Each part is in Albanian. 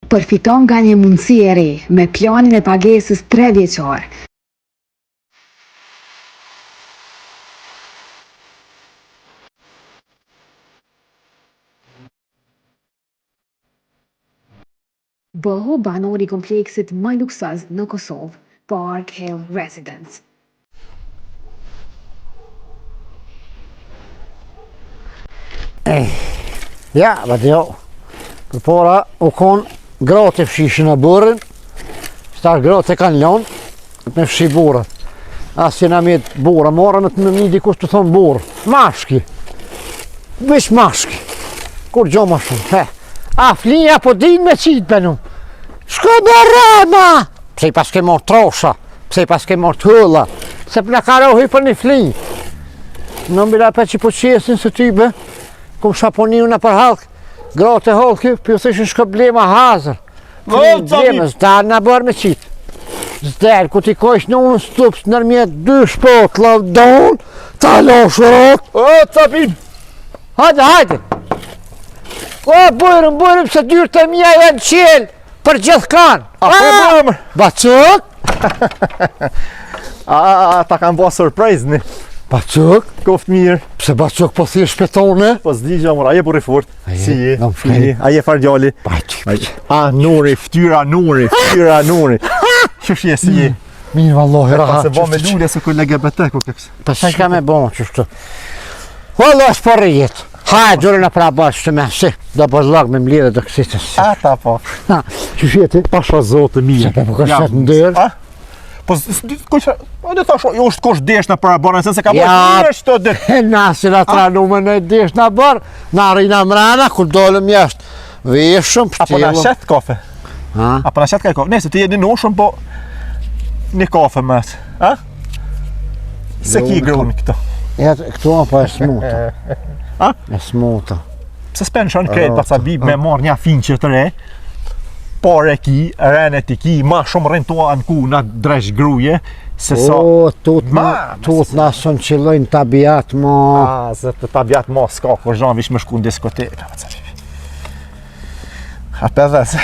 Përfiton nga një mundësi e re me planin e pagesës 3 vjeçar. Bëhu banor i kompleksit më luksoz në Kosovë, Park Hill Residence. Ja, vad jag. Për para u konë gratë e fshishin e burën, shtar gratë e kanë lanë me fshi burët. Asë jena me burë, marë me të më një dikush të thonë burë. Mashki. Vish mashki. Kur gjo ma shumë. A flinja po din me qitë benu. Shko bërë ma! Pse i pas ke marë trosha, pse i pas ke marë të hëlla, se për në karohi për një flinjë. Në mbira për që po qesin së tybe, kum shaponiu në për halkë. Gratë e halkë, për të ishën shko blema hazër. Blema zdarë në bërë me qitë. Zdarë, ku ti kojsh në unë stupës nërmjet 2 shpot, lavdon, ta lashërat. O, Capim! Hajde! O, bujrëm, se dyrë të mija janë qelë, për gjithë kanë. A, për bërëm! Bacuk? Ta kanë bua surprise një. Bacuk? Koft mirë. Pse Bacuk po thjesht shpetone? Po s'digja mora, aje burri fort. Si je? Në Fini, aje fargjali. A, Nuri, ftyra Nuri. Qëshje si je? Mirë vallohi rahat. Se bo me lullje se kuj LGBT ku këpës. Pa se ka me bon qështu. Vallo është për rjetë. Hajë, gjurë në pra bashkë të me si. Do po zlog me mlidhe të kësitës. Ata po. Qëshje ti? Pasha zotë mirë. Se po kështë në ndërë. Po, dhe thash, jo është kosh desh në para bërën, se ka bërë desh të dhe. Nasi la tranume në desh në bërë, në rina mrana, kur dollëm jashtë. Veshëm, Apo në shetë kafe? Apo në shetë ka kafe? Nese, ti jeni në ushëm, po një kafe më atë. Se ki i grunë këto? Këtu apo e smuta. E smuta. Pse s'pen shën kretë, pa sa bib me marrë një finqë të re, pare ki, renet i ki, ma shumë rëntua në ku në dresh gruje, se sa... O, tut në sënë qëllojnë tabiat ma... Se të tabiat ma s'ka, kur zhanë vish me shku në diskotekë. A për dhe se...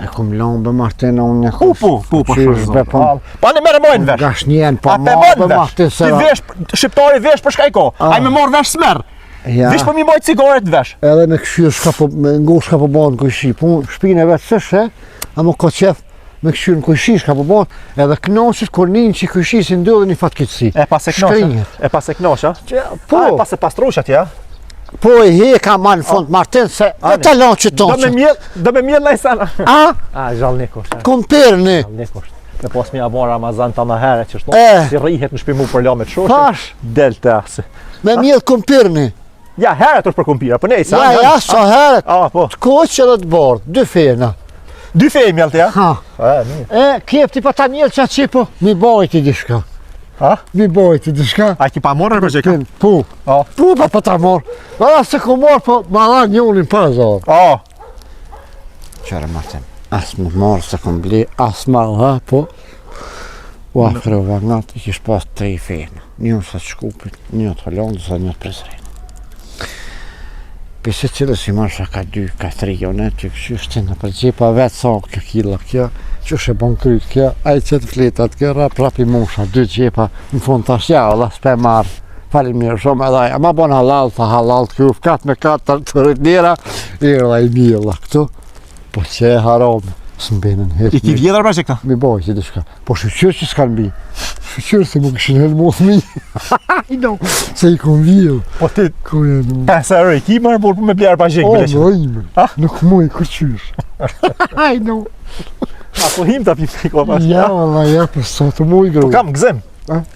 E kum lanë bë Martina unë një Po, shumë. Pa në mere mojnë vesh. Gash njenë, pa A ma për bë mojnë Martin vesh. se... Ti vesh, shqiptari vesh për shka i ko. A i me morë vesh smerë. Vish për mi mojtë cigaret vesh. Edhe me këshyrë shka po, me ngush ka po banë kujshi. Po shpinë e vetë sëshe, a më ka qef me këshyrë në kujshi shka po banë, edhe knoqit kur njën që kujshi si ndodhe një fatkitësi. E pas e knoqa? Po. E pas e pastrushat, ja? Po e heka ma në fond Martin se e talon që tonë që. Do me mjell në i sana. A, gjallë një kusht. Komperni. Gjallë një kusht. Me pas mi abon Ramazan të në herë që shto, si rrihet në shpimu për lamet shoshë. Pash. Del të asë. Me mjell komperni. Ja, herët është për kumpira, për nej, sa? Ja, sa herët. Po. Të koqë edhe të bardë, 2 fena. 2 fej mjell të ja? E, kjep ti pa ta mjell që atë qipo, mi bajti dishka. Mi bajti dishka. A ki pa morë në përgjeka? Po. Po pa ta morë. Vada se ku morë, po ma la njonin pa zarë. Qërë Martin, as më morë se kom bli, as ma la, po. U afre u vagnat, i kish pas 3 fena. Njën sa të shkupit, njën të halonë, sa njën të presrejnë. Pese cilës i marrë shaka 2, ka 3 jonet, që këshu shtë në përgjepa vetë sa kjo kila kjo, që shë bon kryt kjo, a i qëtë fletat kjo, rap i musha, 2 gjepa, në fund tash ja, Allah s'pe marrë, falim mirë shumë edhe, a ma bon halal, tha halal kjo, kat me kat të rritnira, i rrda i mjella këtu, po që e harame, së mbenën hetë. I ki vjedar pra që këta? Mi boj që dishka, po shqyqyr që s'kan bi, shqyqyr se më këshin helmoth mi, se i kon vjell. Po ti, se rëj, ki marrë burë për me blerë pa gjekë bile që? O, ime, nuk muj kërqyr. A po him të apim të ko Ja, valla, ja, për sa të muj gru. Po kam gëzim.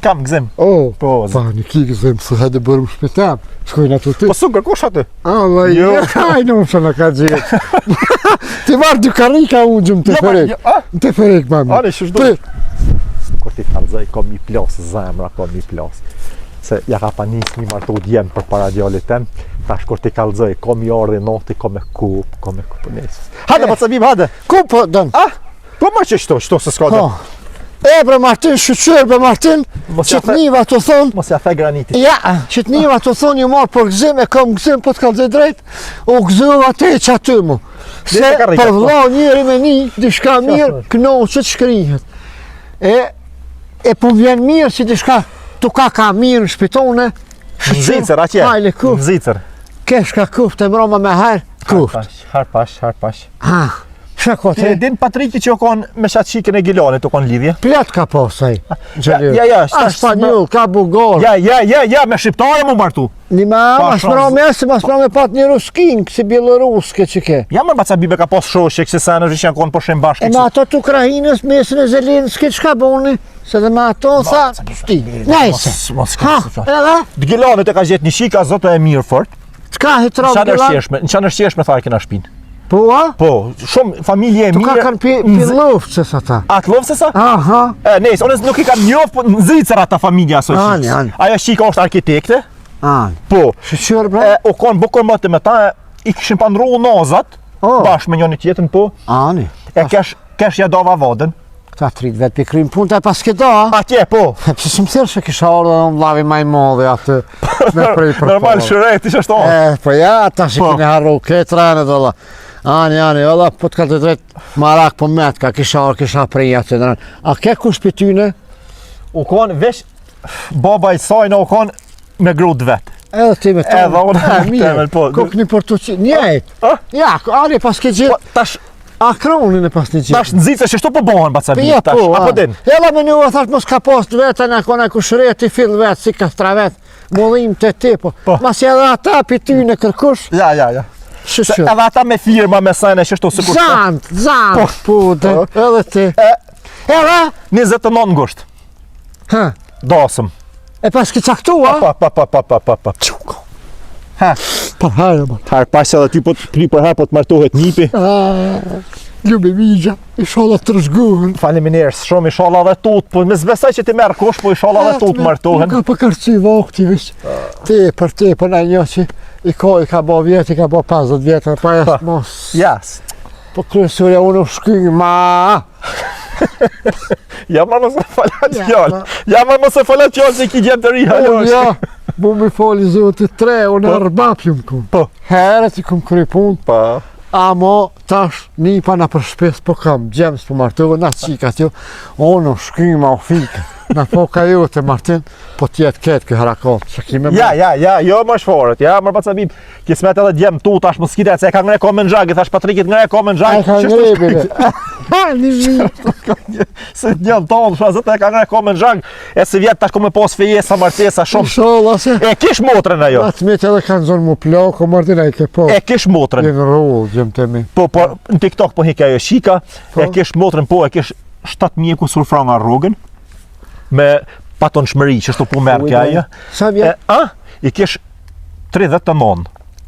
Kam gëzim. O, po, pa, një ki gëzim, se hajde bërëm shpetam, shkojnë ato ti. Po su kërkosh aty? Allah, ja, hajnë unë që në ka gjithë. Ti marrë dy karika unë gjëmë të ferek. Të ferek, mami. Ale, që shdo. Kur ti kalzaj, kom i plas, zemra kom i plas. Se ja ka pa njës një martu djemë për para djallit tem, tash kur ti kalzaj, kom i ardhe noti, kom e kup njësës. Hade, po të sabim, hade. Ku po dënë? Po ma që shto se s'ka dhe. E bre Martin, shqyr bre Martin, Mos që ja të the- niva të thonë, Mos ja the granitit. ja, që të niva të thonë ju marë për gëzim, e kam gëzim po të kalzë drejt, u gëzova te që aty mu. Se Dhe ka rrikat, për po. vla njëri me një, dishka mirë, knoqët shkrihet. E po vjen mirë që dishka ka mirë në shpitone, Në Zvicër, atje. Hajle kuft, Në Zvicër. kesh ka kuft e mroma me herë, kuft. Harpash. Ha, shako Ti te, e din Patriki që o konë me shatë shikën e Gilanit, o konë lidhje? plet ka posaj. ja, A spanjull, ka bugar. Ja, me shqiptare mu martu. Një ma, mas shans. mra me se mas mra me pat një ruskin, kësi bieloruske që ke. Ja, mërë baca bibe ka pos shoshe, këse sa në vishë janë konë po shemë bashkë. E me ato të Ukrajinës, mesin e Zelenski, që ka boni? Se dhe me ato, tha, shti, nejse. Mos Ha, ka edhe, Gilanit e ka gjetë një shika, zoto e mirë fort. t'ka hitrom Në qanë rëshqeshme, thaj kena shpinë. Po, a? Po, shumë familje e Tu ka mirë. kanë pi luft, se sa ta. A të lovë se sa? Aha, Nejse, unë nuk i kam njofë, po në Zvicër ata familja aso Ani, shikës. ani. Aja shika është arkitekte, anë. po. Shqyr, bre? O konë bukur më të me ta, i këshin pandru nazat, Oh. bashkë me njëni tjetën, po. Ani. E kesh ja dova vodën. Këta trit vetë pi krym punë të pas këta, a? Atje, po. Pse s'm thërë që kisha orë dhe në vlavi maj modhe atë me prej për Normal polë. shëret, ishe shto. Po ja, ta që Po. kine harru ketrane dhe la. Ani, valla, po t'ka të drejt marak po met, ka kisha orë, kisha prej atë dhe a ke kush për tyne? U konë vesh, baba i sajnë u konë me grud vetë. Edhe ti me tonë. Edhe unë me mirë, temel, po. Kok një për të që, njejt. A? Ja, ani pas ke Po, gjithë, tash, akronin e pas një gjithë. tash në Zvicër që shto po bohen, baca Po bi, ja, tash, po, apo din? Jella me një thash mos ka post vetën, a kona kushëre ti fill vetë, si ka stra vetë, mollim të ti, po. Po. Mas edhe ata për ty në kërkush, Ja. Se shëshë. edhe ata me firma, me sajnë, që shto sikur shto. Zant, po, dhe, edhe ti. Edhe, 29 ngusht, ha, dasëm. e pas ki caktua, Pa. Ha, pa hajë, ma. herë pas edhe ty po të kry për herë po të martohet nipi. Ljubi migja, i shola të rëshguhen. Faleminderit shumë, inshallah dhe tut, po me zbesoj që ti merr kush, po inshallah dhe tut martohen. Ka për kërci vakti, vish. Ti, për në një që i ka bo vjetë, i ka bo 50 vjetë, pa jesë mos. Jas. Po kryesurja unë u shkyngë, ma. Ja marr mos e falat Ja, fjallë. Ja marr mos e falat fjallë se ki gjemë të riha. Ja, bu mi foli zotit 3, unë arbapjum kum. Po. Herët i kum kry punë, Pa. amo tash nipa na për shpes po kam, gjems po martove, na qikat jo, unë u shkyngë ma u fike. Na po ka ju të Martin, po tjetë ketë kjo harakat, që kime Ja, jo më shforët, ja më baca bib. Ki smet edhe djem tu tash mos skite se e ka ngre komën xhag, i thash Patrikit ngre komën xhag. Ai ka ngrebi be. Një mi. Se djem ton, shazet e ka ngre komën xhag. E se vjet tash komë pas fejesa martesa shumë. Sholla se. E kish motrën ajo. Atë me që edhe kanë zonë mu plako, Martin e ke po. E kish motrën. Në rullë, gjem të mi. Po në TikTok po hik ajo shika, Po. e kish motrën po, e kish 7000 kusur franga rrogën me paton shmëri që shto po merr kja ajo. Sa E, vjet? I kish 39.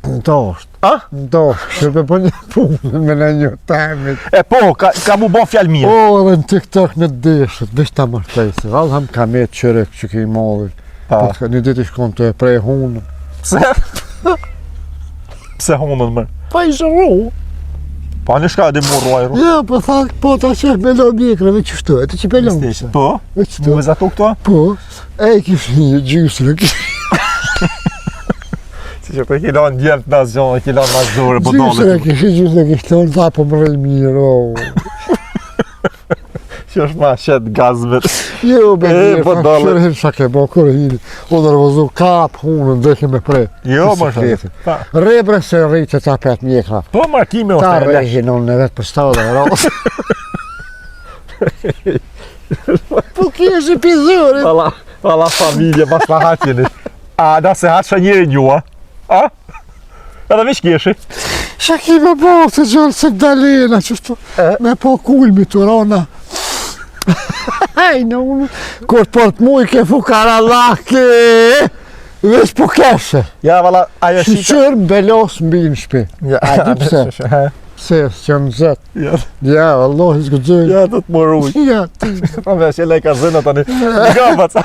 Ndosht. A? Ndosht. Shërbe po një punë me në një temit. E po, ka mu bon fjalë mirë. O, edhe në TikTok në deshët, desh ta mërtejse. Valë ham ka me qërek që ki modhi. Pa. Një dit i shkon të e prej hunë. Pse? Pse honën më? Pa i shëru. Pa në shka dhe mu ruajru. Ja, po tha, po ta qef me lo mjekrave që shtu, e të që pelon. Po? E që Mu me zato këto? Po, e i kish një gjysë, Si që për kilon djemë të nasë gjonë, kilon nasë dore, po gjysë dole. kish një gjysë kish tonë, tha po më rëj mirë, o. Që është ma shetë gazmet. Jo, be E, mirë, po fa dole. kërë hirë sa ke bo, kërë hirë, o nërvozu kap, hunën, dheke me prej. Jo, më shumë. Bicikletin. Pa. Rebre se rritë ta 5 mjekra. Po markime Ta është e lesh. rejhin unë në vetë për stau dhe rrasë. Po kesh i pizurit. Alla familje, mas la hatjeni. A, da se hatë njëri njua. A? Edhe vish keshi. Qa ki me bo të gjallë se Gdalena, qështu, me po kulmi të rona. Hajnë unë, kur po të muj ke fukara lake, vesh po keshe. Ja, vala, ajo shika. Shqyr belos mbi në shpi. Ja, A di pse? Se, që në zetë. Ja, Ja, Allah, i s'gëdzoj. ja, do të më ruj. Ja, ti. Pa me, që lej ka zënë tani. Nga, baca.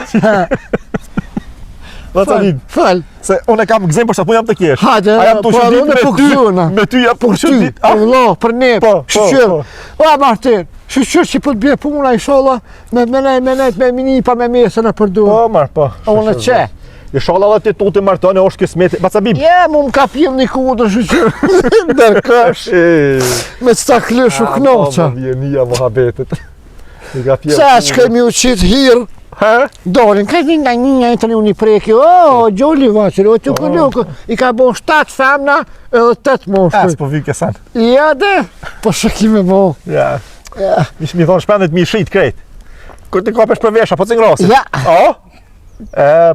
Baca vim. Fal. Se unë e kam gëzim për sa pun jam të kesh. Hajde, A jam të po shëndit unë po me ty. gëzona. Me ty jam të Ty, shëndit. për vlo, për ne, Po, shqyr. po. O, Martin, Shqyr që për të bje puna, inshallah, me minipa me mesën e përdu. Po, marr, po. Unë që? Inshallah dhe ti tuti martoni, është kismeti. Bacabib. Mu më ka pjem një kodë, shqyr. Ndërkësh. Me të ta klëshu knoqa. Vjenia muhabetit. Sa që kemi u qitë hirë, dolin, këtë një të një preki, gjolli vaqër, o të këllukë, i ka bo 7 femna edhe 8 moshtë. As po vi kesan. Ja dhe, po shëkime bo. Ja. Mi thonë shpendet mi shrit krejt. Kur ti kapesh për vesha, po të ngrosit. Ja. O?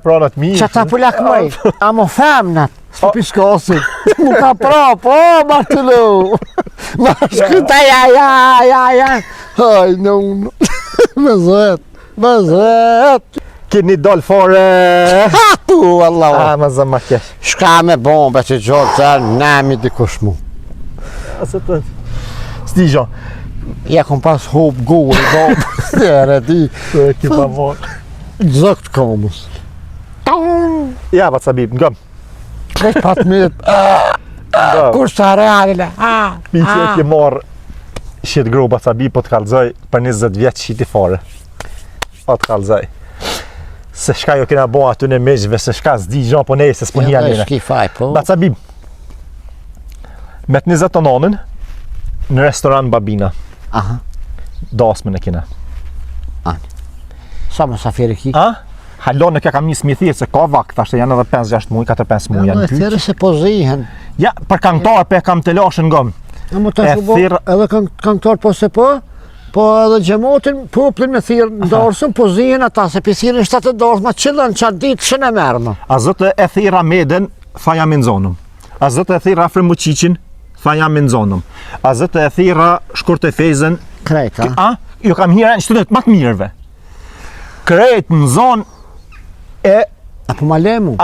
Pranat mi. Që ta pullak mëj, a mo femnat, s'po piskosin. Mu ka prapë, ma të lu. Ma shkuta, ja. Haj, në unë. Me zet. Kini dol fore. Ha, pu, Allah. Ma zëma kesh. Shka me bombe që gjorë të nami dikush mu. Asë të... Stigjo. Ja kom pas hop gurë, bombe. Dere di. Të e ki pa morë. Zëkt komës. Ja, Bacabib, ngëm. Kresh pat mirë. Kur sa realile. Mi që e ki morë shqit gru Bacabib, po të kalzoj për 20 vjetë shqiti fore. Po të kalzoj. Se shka jo kena bo aty në meqve, se shka zdi gjo po nejë, se s'po një anine. Shki faj, po. Bacabib, me të 20 tononën, në restoran Babina. Aha. Dasmën e kina. Sa më safiri ki? Halon në kja kam një smithirë, se ka vakt, thashtë janë edhe 5-6 muj, 4-5 muj janë pyq. Thire se po zihen. Ja, për kangtar për e kam të lashën ngëm. Më të shubo, edhe kangtar po se po edhe gjemotin, poplin me thirë ndarësën, po zihen ata, se pisirin 7 darës, ma qëllën qatë ditë shën e mërë. A zëtë e thira Meden, tha jam i nëzonëm. A zëtë e thira Afrëmuqiqin, tha jam i nëzonëm. A zëtë e thira Shkurte Fejzen. Krejta. Jo kam hira në shtudet matë mirëve. Krejt në zonë e... Apo ma lemu?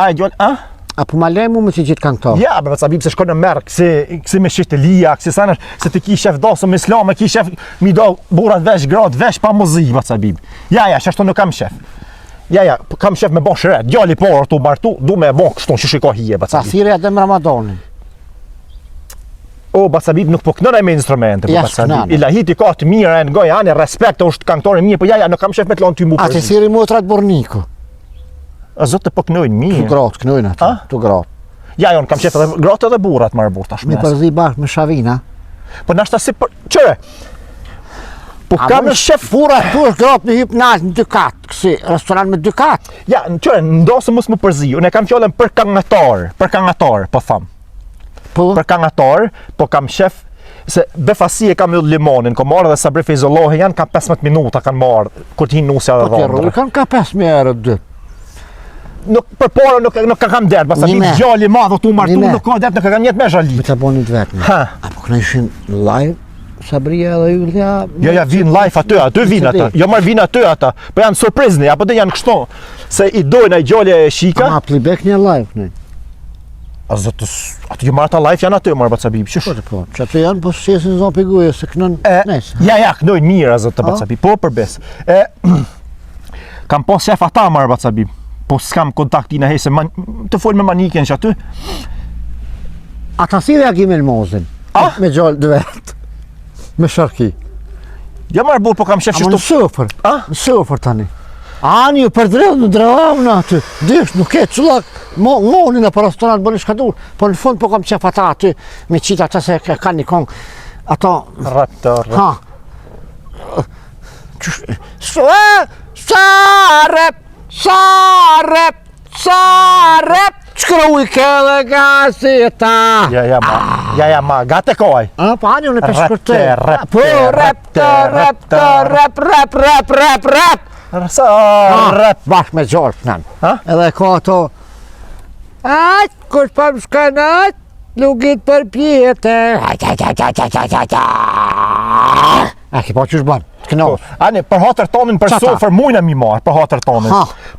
Apo ma lemu me që gjithë kangtar? Ja, be Bacabib se shko në merë, kësi me shqit e lija, kësi sanësh, se të ki shef dasëm islame, ki shef mi do burat vesh gratë, vesh pa muzi, Bacabib. Ja, shashtu nuk kam shef. Ja, kam shef me bo shret, djali porë tu martu, du me bo kështu, që shiko hije, Bacabib. Sa thire edhe më Ramadanin? O, Bacabib nuk po kënën e me instrumente, Ja, Bacabib. Ilahiti ka të mirë e në gojë, anë respekt, është kangtore mirë, po ja, nuk kam shef me të lonë ty mu përzi. A të thiri motrat Borniku? A zotë po kënojnë mirë. Tu gratë, kënojnë atë, tu gratë. Ja, jonë kam shef edhe gratë edhe burat marë burë tash Me përzi bashkë me Shavina. Po nashta si për... Qëre? Po kam shef... Pura tu është gratë me hipnaz në 2 katë, kësi restoran me 2 katë. Ja, qëre, ndosë mos më përzi, unë e kam fjallën për kangatar, po thamë. Për kangatar, po kam shef, se befasi e kam ju limonin, ko marrë dhe Sabri Fejzollohi, janë ka 15 minuta kanë marrë, kur t'hin nusja dhe dhondrë. Po t'jerru, kanë ka 5 mjerë dhe. Për para nuk kam dertë, basa mi gjalli madhë, tu martu, nuk ka dertë, nuk kam jetë me zhalit. Me të bonit vetë me. Apo këna ishin live, Sabria dhe Julia? Jo, vinë live aty vinë ata, jo marrë vinë aty ata, po janë surprizni, apo dhe janë kështu, se i dojnë a i gjalli e shika. Ama playback një live, ne? A zëtës, atë ju marrë ta live janë aty, marrë Bacabib, qësh? Po, që aty janë, po shesin zonë piguje, se kënën nesë. Ja, kënojnë mirë, a zëtë Bacabib, po përbes. Kam po shef ata, marrë Bacabib, po s'kam kontaktin e hejse, të folë me Maniken që aty. Ata thire Agim Elmozin, me gjallë dhe vetë, me Sharki. Ja marrë burë, po kam shef që shtu... Ama në sëfër tani. Ani ju përdrejnë në dravë në aty, dish, nuk e cullak, ngoni në për restoran bërë shkadur, po në fund po kam qef ata aty, me qitë ata se ka një kongë, ato... Raptor. Sarep, shkruj këllë gazeta. Ja, ma, gate koj. Po ani unë e peshkërte. Rep. Bashkë me gjorë të nënë. Edhe ka ato... Ajtë, kush për më shkanat, lugit për pjetë. A ki po qësh banë, të kënosh. Ani, për hatër tonin, për sofër mujnë mi marë, për hatër tonin.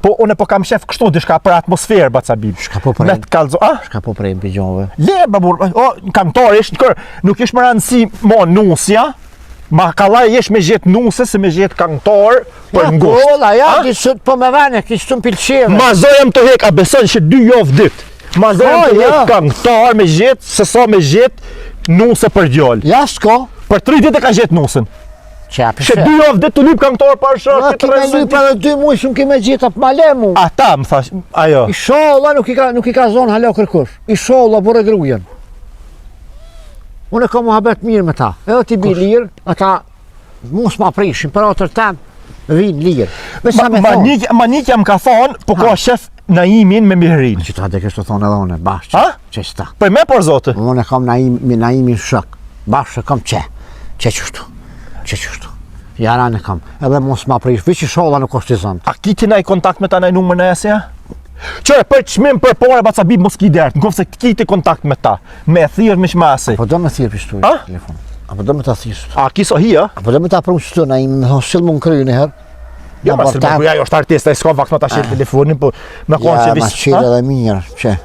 Po, unë po kam shef kështu, dishka për atmosferë, Bacabib. Shka po prejmë. Shka po prejmë për gjonëve. Le, babur, kantor ish, nuk ish më rëndësi ma nusja, ma kalaj ish me gjithë nuse, se me gjithë kantor për ngusht. Ja, kolla, ja, kisët po me vene, kisët të më pilqeve. Ma zojem të hek, a beson që 2 javë dit. Ma zojem të hek kantor me gjithë, se sa me gjithë nuse për gjollë. Ja, s'ko. Për 3 dit e ka gjithë nusën. Qapi She 2 javë ditë të lyp këngëtar për shok. Na kime lyp edhe 2 muaj shumë kime gjitha për male mu. Ata më thash, ajo. Inshallah nuk i ka zonë halo kërkush. Inshallah burë grujen. Unë kam muhabet mirë me ta. Edhe ti bi lirë, ata mos ma prishin, për atër tem vinë lirë. Manik jam ka thonë, po ka shef Naimin me Mihrin. Që ta dhe kështë të thonë edhe une, bashkë. Ha? Qesta. Po me por zotë. Unë kam Naimin shok. Bashkë kam që qështu. Jaran e kam. Edhe mos ma prish, vëq i sholla nuk është i zëndë. A kiti na i kontakt me ta na i numër në esja? Qërë, për qmim për pore, ba ca bib mos ki dertë, në kofë se kiti kontakt me ta. Me thirë me shmasi. Apo do me thirë për shtu i telefon. Apo do me ta thirë shtu. A kiso hi, a? Apo do me ta prunë shtu, Naimin, me thonë shilë më në kryu një herë. Ja, ma së ja, jo është artista, i s'ka vakt me ta shirë telefonin, po me konë që Ja, ma qire edhe mirë, që.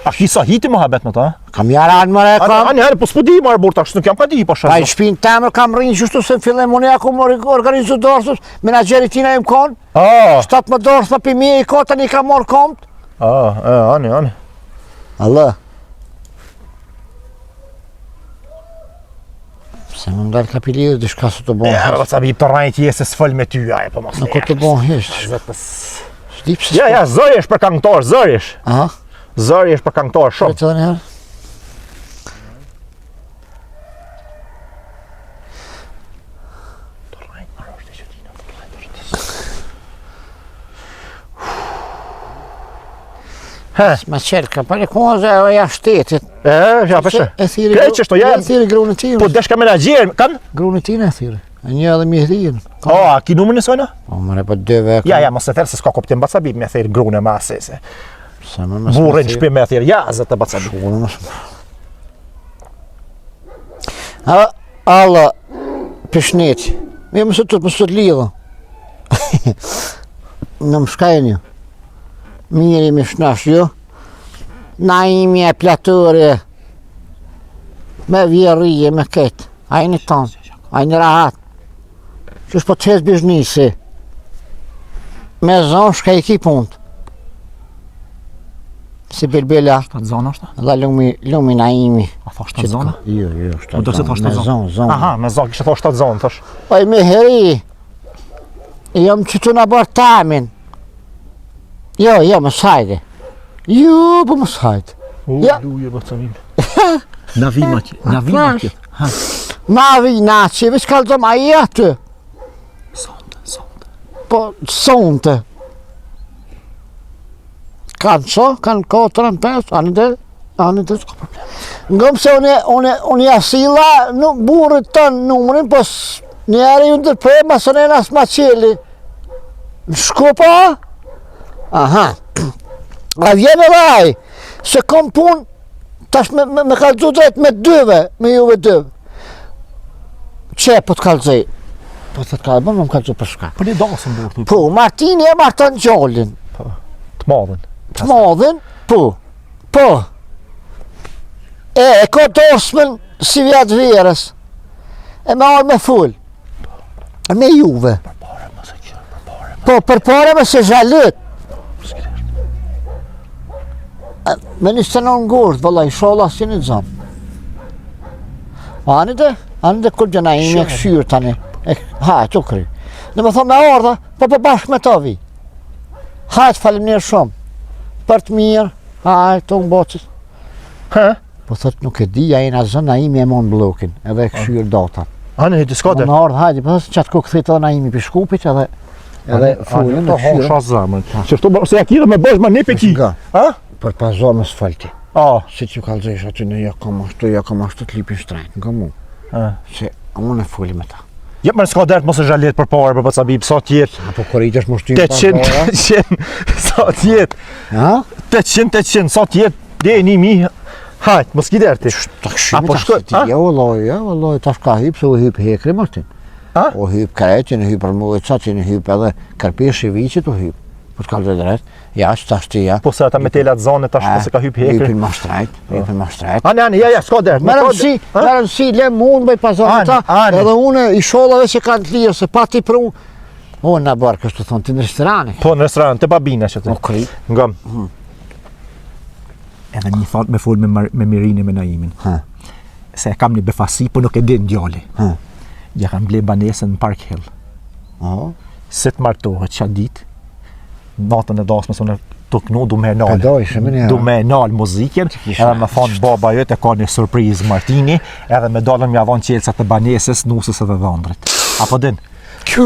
A kiso hi ti muhabet me ta? Kam jaran më re kam. Ani herë, po s'po di marë burta, nuk jam ka di, po Pa i shërë. shpinë temër kam rrinë qështu se fillim unë ja ku më organizu dorësës, menagjerit tina im konë, A, 7 dorës për mi i kotën i ka morë komët. ani. Allah. Se më ndalë kapilirë, dishka së të bon Ja, hështë. ba ca bib të rajt jesë s'fëll me ty, aje, po mos Nuk o të bon hështë. Shdip se Ja, zëri është për këngëtar, zëri është. Aha, Zëri është për këngëtar, shumë. këtë edhe njëherë. Ma qelka, pa një koze e ja shtetit. Ja, përshë. E thiri Krejt që shto, ja. E thiri grunë ti. Po deshka menagjer, kanë? Grunë ti e thiri. E një edhe Mihrin. A ki numër në sojna? O, mëre, po dëve. Ja, mos e therë se s'ka koptim baca bib me thirë grune ma asese. Se më mësë Burrin shpi me thirë, ja, zëtë baca bib. Shkullë mësë. Alla, pishneti. Mi mësë të lidhë. Në më shkajnë ju. Miri mi shnash ju. Naimi e platuri. Me vjerije, me ketë. Ajni tonë, ajni rahat. Qështë po të qesë biznisi. Me zonë shka i ki punët. Si bilbila. Shtatë zonë është? Dhe lumi Naimi. A tha shtatë zonë? Jo, Po do se tha shtatë zonë. zonë. Aha, me zonë, kështë tha shtatë zonë, thash. Oj, me heri. Jam që të në bërë tamin. Jo, më sajde. Jo, po më sajde. Ja. Luje, baca bib. Na vima që, Navi, naci, vëç kalëzëm a i atë. Sonte. Po, sonte. Kanë so, kanë 4-5, anë dhe, s'ka problem. Ngëm se unë jasila, burët tënë numërin, po njerë ju ndërprej, ma së nëjnë asë ma qeli. Në shkupa? Aha. A vjen edhe aj, se kom pun, tash me kalëzu drejt me dyve, me juve dyve. Që po të kalëzej? Po të kalëzej, më kalëzu për shka. Po një dasën burë, Po, Martini e marton gjallin. të madhen. Të madhin, po. E ka dorsmen si vjetë verës. E me arë me full. Me juve. Po, për pare me se zhalët. Me një stënon ngurët, vëllaj, shola si një zonë. Anide kur gjëna imi e këshyrë tani. Ha, e të kry. Në me thonë me ardha, po bashkë me ta vi. Hajtë falimnirë shumë. Për të mirë, hajtë të mbocës. Po thëtë nuk e di, a i në zënë Naimi e mon blokin, edhe e këshyrë data. Anë, të s'ka Po der. në ardhë, hajtë, po thëtë që atë ku këthit edhe Naimi për shkupit, edhe fullin të në këshyrë. hosha zamën. Që shto, se ja kire me bësh ma një pe ki. Nga. Ha? Për pazor me sfalti. A, Se që kalëzesh aty në ja kam ashtu të lipin shtrajt, nga mu. Se unë e fulli me ta. jep më në s'ka der të mos e zhalet për pare, për baca bib, sa tjetë. Apo koritesh më shtymë 800, sa tjetë. Ha? 800, sa tjetë, dhe 1000. Hajt, mos ki der ti. Ta këshimi Apo ta shkoj, shti, ja vëlloj, tash ka hyp se u hyp hekri Martin. A? O hyp kretin, hyp përmullicatin, hyp edhe karpesh i vicit u hyp. Po të kalë dhe drejt, ja që tash ti ja. Po se ata me telat zone tash po se ka hyp hekri. Hypin ma shtrajt, Ani, ja, s'ka der. Merën si, le mund bëj pazarë ta, Ani. edhe une i shollave që kanë të lirë, se pa ti pru. O, në barë kështu thonë, ti në restorani. Po në restoran, te babina që ti. O, kri. Ngam. Edhe një thot me fol me Mirin e me Naimin. Ha. se kam një befasi, po nuk e din djali. Ja kam ble banesën në Park Hill. Se të martohet që dit, natën e dasme së në të kënu du me nalë muzikën, edhe me thonë baba jëtë e ka një surprizë Martini, edhe me dalën me avon qelësat të banesës, nusës edhe dhëndrit. Apo din,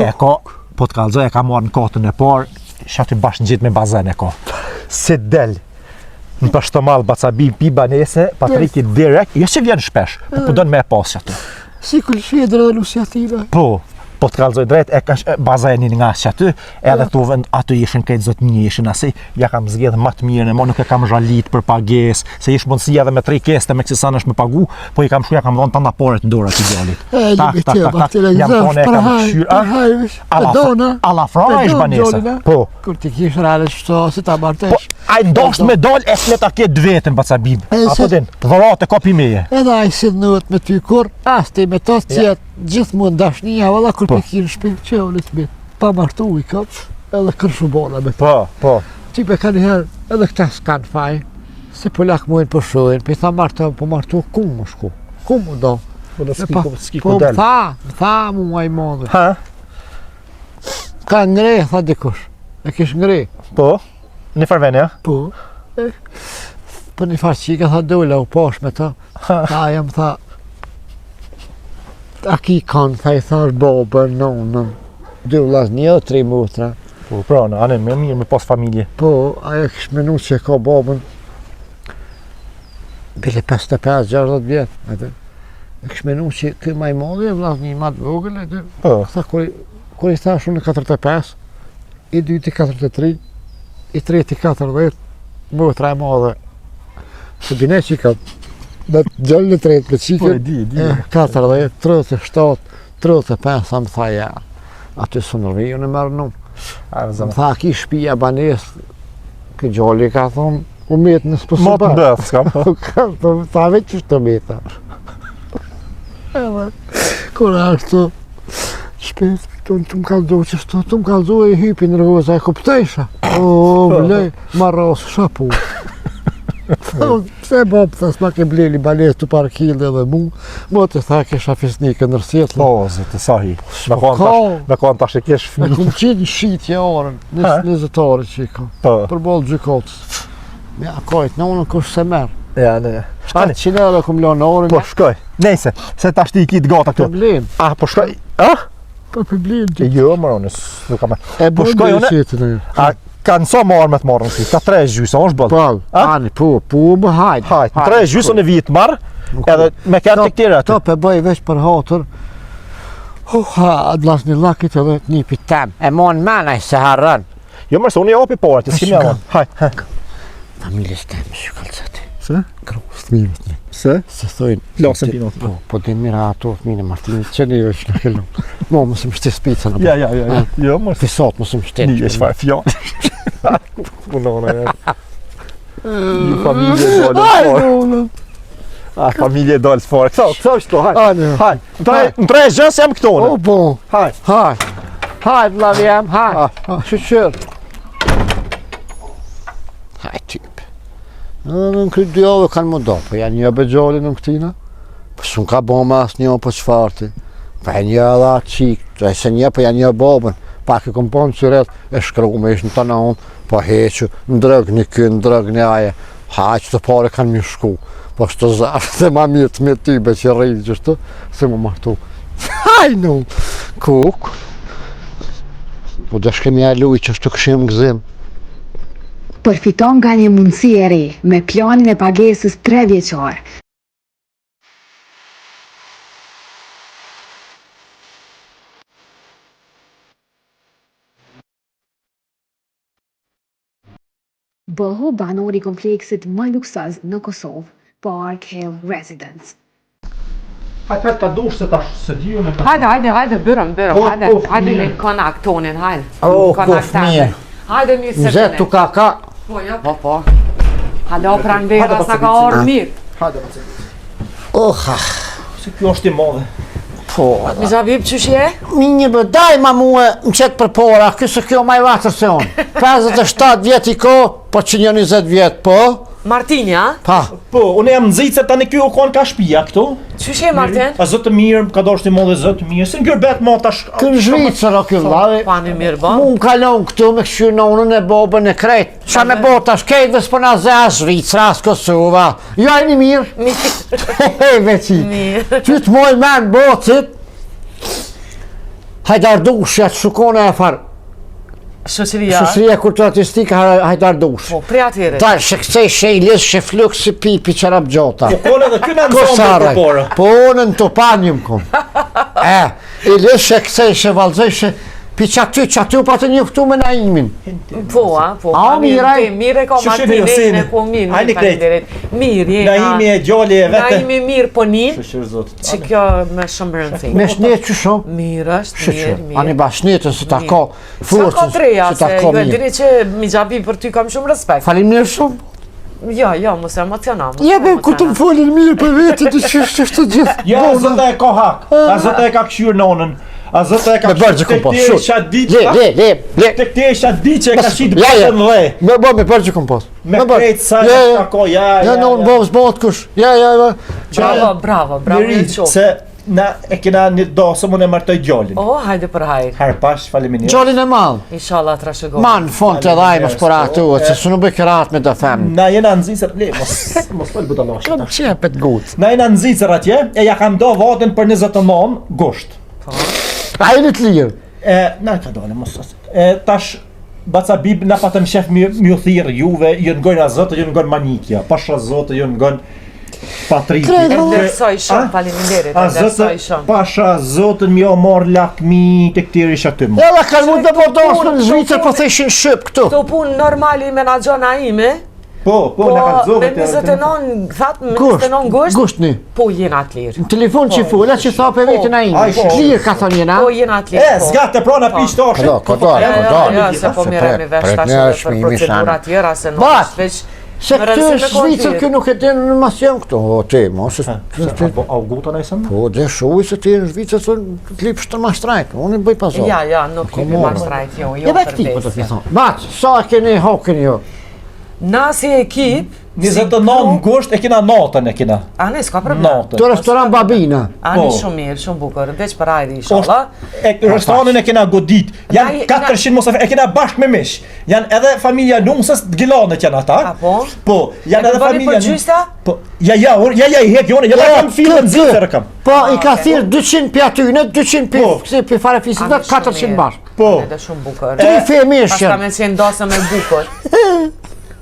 e ka, po të kalzoj, e ka marrë në katën e parë, shati bashkë në gjitë me bazen e ka. Si del, në pështëmal Bacabi pi banese, Patriki direkt, jo që vjen shpesh, po dënë me e pas që ato. Si këllëshedrë dhe Luciatina. Po të kalzoj drejt, e ka bazenin nga që aty, edhe të vend aty ishin këtë zotë një ishin asi, ja kam zgjedhë më të mirën, mo nuk e kam zhalit për pages, se ish mundësi edhe me 3 keste me kësisan është me pagu, po i kam shku, ja kam dhonë të ndaporet në dora të gjallit. Tak, jam tone e kam këshyr, alla fra ish banesa. Po. Kur ti kish rale qëto, si ta martesh. A i ndosht me dal e fleta këtë vetën, Bacabib. Apo din, dhërat e kopi meje. Edhe a i si nëhet me ty kur, asti me to cjetë gjithë mund dashnia, valla kur pe kinë shpim që o në të bitë. Pa martu i kapë, edhe kërë bona me të. Po. Ti pe ka njëherë, edhe këta s'kanë faj, se polak mujnë për shojnë, pe i tha martu, po martu, ku më shku? Ku më do? Po në s'ki Po ku del. më tha mu ma i modhe. Ha? Ka ngre, tha dikush. E kish ngre. Po, në farvene, ja? Po. Për një farë qika, tha dole u posh me ta. Ta jam tha, a ki kanë, tha i thash babën, nonën, 2 vllazni o 3 motra. Po, pra, në anë me mirë me pas familje. Po, aja kish menu që e ka babën, bile 55-60 vjetë, atë. E kish menu që këj maj modhe, vllazni ma të vogël, atë. Po. Tha, kur i thash unë 45, i 2 i 43, i 3 i 40, motra e madhe. Se bine që i ka, dhe gjallë në 3 me qikën, Po, e di. 40, 37, 35, sa më tha ja, aty së në riju në mërë numë. Më tha, ki shpia banes, kë gjalli ka thonë, u metë në s'pësë Ma të bëth, s'kam. Ka tha veç që shtë meta. Edhe, kur ashtu, shpet, të më kalzo që shto, të më kalzo e hypi në rëgoza, e kuptejsha. O, vlej, ma rosë shapu. Pse bab, tha s'ma ke bleli banes të parkilde dhe mu të tha kesha fisnikë nërsjet. Po, zëtë, sahi. Me kanë tash e kesh Me fmi. kum qenë shitje orën, 20 orë që i ka, Po. për bolë gjykotës. Ja, kajtë, në unën kush se merë. Ja, ne. 700 euro kum lo në orën. Po, shkoj. Nejse, se tash ti i kitë gata këtu. Problem. Po shkoj. A? Po problem E që. jo, mëronës, nuk kam. E Po bërë shkoj në une. qetë në. A kanë sa marrë me të marrën si? Ka 3 gjysa, është bëllë. Po, ani, po, më hajtë. Hajtë, 3 gjysën e vitë marrë, edhe me kanë të këtire aty. To pe bëj veç për hatër. Ha, adlas një lakit edhe të nipit tem. E mon menaj se harën. Jo, mërë, se unë i api porë, të s'kemi avon. Hajtë. Familjes teme që kalëzati. Se? Grus të mirët një. Se? Se thojnë. Lasën pinot. Po të mira ato të mine Martini, që një veç në kellon. Mo, mësë më shtis pizza në Ja. Jo, mërë. Fisat mësë më shtis. Një e shfarë fjallë. Unona, ja. Një familje dalë fare. Familje dalë fare. Kësa është to, hajtë. Hajtë. Në 3 gjësë jam këtone. O, bon. Hajtë. Hajt, lav jam, hajt. Shqyqyr. Hajt, typ. Në kryt 2 javë kanë më do, po janë një begjalli në këtina. Po s'un ka bo mas një po qfarti. Po janë një edhe atë qikë, të e se një po janë një babën. Pak e kom po në cyret, e shkru me ishë në të naon, po heqë, ndrëg një kënë, ndrëg një aje. Haqë të pare kanë një shku. Po shtë zarë, dhe ma mirë të me tybe që rritë gjështu, se më martu. Hajnu, kuk. Po dhe shkemi a luj që shtu këshim gëzim. Përfiton nga një mundësi e re me planin e pagesës 3 vjeçar. Bëhu banori i kompleksit më luksaz në Kosovë, Park Hill Residence. Hajtë ta dush se tash se diju me Hajde, byrëm, hajde në konak tonin, hajde. O, fëmije. Hajde një se Mzet tu ka. Po. Halo pran vera, sa ka orë mirë. Hajde, më Oha. se kjo është i madhe. Po. Mi Zabib që shje? Minjë bë, daj ma muë më qetë për pora, kësë kjo maj vatër se unë. 57 vjet i ko, po që një 20 vjet, po. Martini, a? Pa, Po, unë jam nxitse tani ky u kon ka shtëpia këtu. Qysh je Martin? A zot të mirë, ka dorë të mollë zot të mirë. Se ngër bet mo tash. kë në Zvicër o kjo vllavi. Pani mirë ba. Mu më kalon këtu me kështu nonën e babën e krejt. Qa me bo tash kejtve s'po na ze as Zvicra, as Kosova. Jo e një mirë. He veci. Mirë. Ty të moj men bocit. Hajdardushja të shukone e farë. Shoqëria. Shoqëria kulturartistike Hajdardush. Po, prej atyre. Ta shekcej shejlis she fluk si pipi qarab gjota. Po kone dhe ky na nxon Kosare, për porë. po në topanjum kom. I lës shekcej she valzoj she pi qaty pa të njoftu me Naimin. Po, po. A, miraj. Mire ka Shoqëri, Martini, Josini. ne po mirë. Hajde, krejt. Mirë, je. Naimi e gjoli e vete. Naimi mirë po nin. Shëshër zotit. Që kjo me shumë rëndësi. Me shnet që shumë. Mirë është, Shëshë, mirë, ani mirë. bashnetën se ta ka Sa ka forcën, treja, se ta se ka ju e mirë. dini që mi gjabi për ty kam shumë respekt. Faleminderit shumë. Jo, mos emocionam. Jebe ku të më folin mirë për vetë të qështë të gjithë. Ja, zota e ka hak. A zota e ka këshyr nonën. A zota e ka Me bërgjë kompost, le. Tek ti isha di që e ka shit Ja, ja. botën dhe. Me bërgjë kompost. Me krejt sa ka ko, ja. Ja, në bovës botë kush. Ja. Bravo, i Mirit, qoftë. se na e kena një dosë më në martoj gjolin. O, hajde për hajr. Her pash, faleminderit. Gjolin e malë. Inshallah të rashëgohë. Man, fond të dhaj më spora atu, se së në bëj kërat me të femë. Na jena nxitër, le, mos fol budallosh. Kam qepet gut. Na jena nxitër atje, e ja kam do votën për 29 gusht. A i në të lirë. Na ka dole, mos as. Tash baca bib na patëm shef mi u thirr juve, ju ngojnë azotë, ju ngojnë manikja, pasha zotë, ju ngojnë Patriki. Ndërsoj shumë, faleminderit, ndërsoj shumë. Pasha zotën mi o mor lakmi të këtiri isha të më. Edhe kanë mund të bordosë në Zvicër po theshin shqip këtu. Këto punë normali me na gjona ime, Po, po na ka me zotët. 29, thatë me 29 gusht, Gusht një. po jena të lirë. Në telefon që fulla që tha për vetën a imi. Ai, po. Lirë ka thonë jena. Po jena të lirë, po. Zgatë prona piqtoshit. Ja, se po miremi vesh tash edhe për procedura tjera, se nuk është veç Se këtë është Zvicër kë nuk e të në masion këto. O, te, mos e... Po, auguta në isëm? Po, dhe shuj se ti në Zvicër të klip shtë ma shtrajt. Unë i bëj pasor. Ja, nuk kemi marrë shtrajt, jo Jebe këti, po të përvesja. thonë. Bac, sa keni hokën jo? Na si ekip, 29 gusht e kena notën e kena. Ani, s'ka problem. Notën. Të restoran Babina. Ani Po. shumë mirë, shumë bukur, veç për ajri, inshallah. Restoranin e kena godit. Janë Na- 400 mosafir, e kena bashkë me mish. Janë edhe familja Nungsës të Gilanët janë ata. A, po? Po, janë E edhe përbani familja për gjysta? Po, ja, i hek jone, ja kam filmën zitër kam. Po, i ka thirë 200 pi atyne, 200 pi Po. pi fare fisit dhe 400 bashkë. Po. Edhe shumë bukur. Tri fe Pas mishën. ka me qenë dosë me bukur.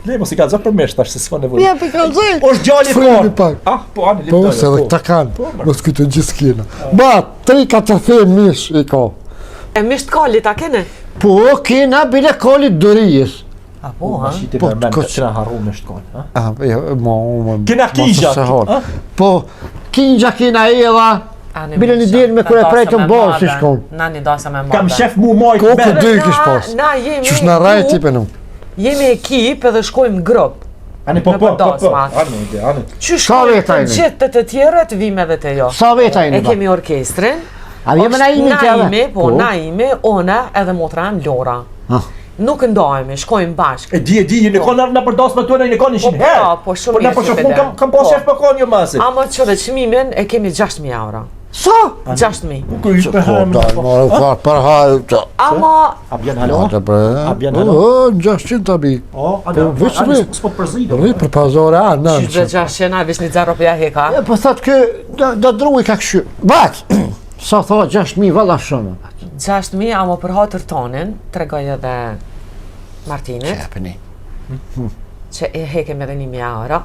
Le, mos i ka zë për mesh tash, se s'ka nevojë. Ja, për kalzoj. Është gjali Fujnë fort. pak. Ah, po, ani Po, lipdoj. se dhe këta kanë, mos këtë gjithë kena. Ba, 3-4 fe mish i ka. E misht kalit, a kene? Po, kena bile kolit durijës. A po, ha? Shiti Po, me mend, kos- kena harru me shtkon, ha? Kena kingjat, a? Po, kingja kena edha, Ani bile një misha, dirë me na kure dosë prejtë me në borë, si madhe. shkon. Na një dosë me Kam madhe. shef mu majt Kokë me. dy kish pas. Na jemi Qysh në rajt grup, tipe në. Jemi ekip edhe shkojmë grup. Ani po, Me po, përdos, po. ma. Ani. Që Sa shkojmë veta të jeni? gjithë të tjerët, vim edhe të jo. Sa veta E jeni ba? kemi orkestrin. A vjeme na imi të jave? Naimi, po, Naimi, ona edhe motra em Lora. Ah. Nuk ndajemi, shkojmë bashkë. E di, në konë në përdos me tuaj në konë ishin Po, herë. po, shumë Po, na mirë po që shoh, pede. kam pas Po. shef po konë jo masi. Ama që dhe qmimin e kemi 6.000 euro. Sa? 6.000. Ku ish Po, për herë. da, mërë farë për hajë. Ama A bjen halo? Ate bre. A bjen halo? O, në 600 të bi. O, Po, veç rri. s'po përzidë. Rri për pazore, a, në që dhe 600, vish një 0 për ja heka. Po thot kë, da druj ka këshy. Baq, sa thot 6.000 valla shumë. 6.000, ama për hatër tonin, tregoj edhe Martinit, Qepeni. që e hekem edhe 1.000 euro.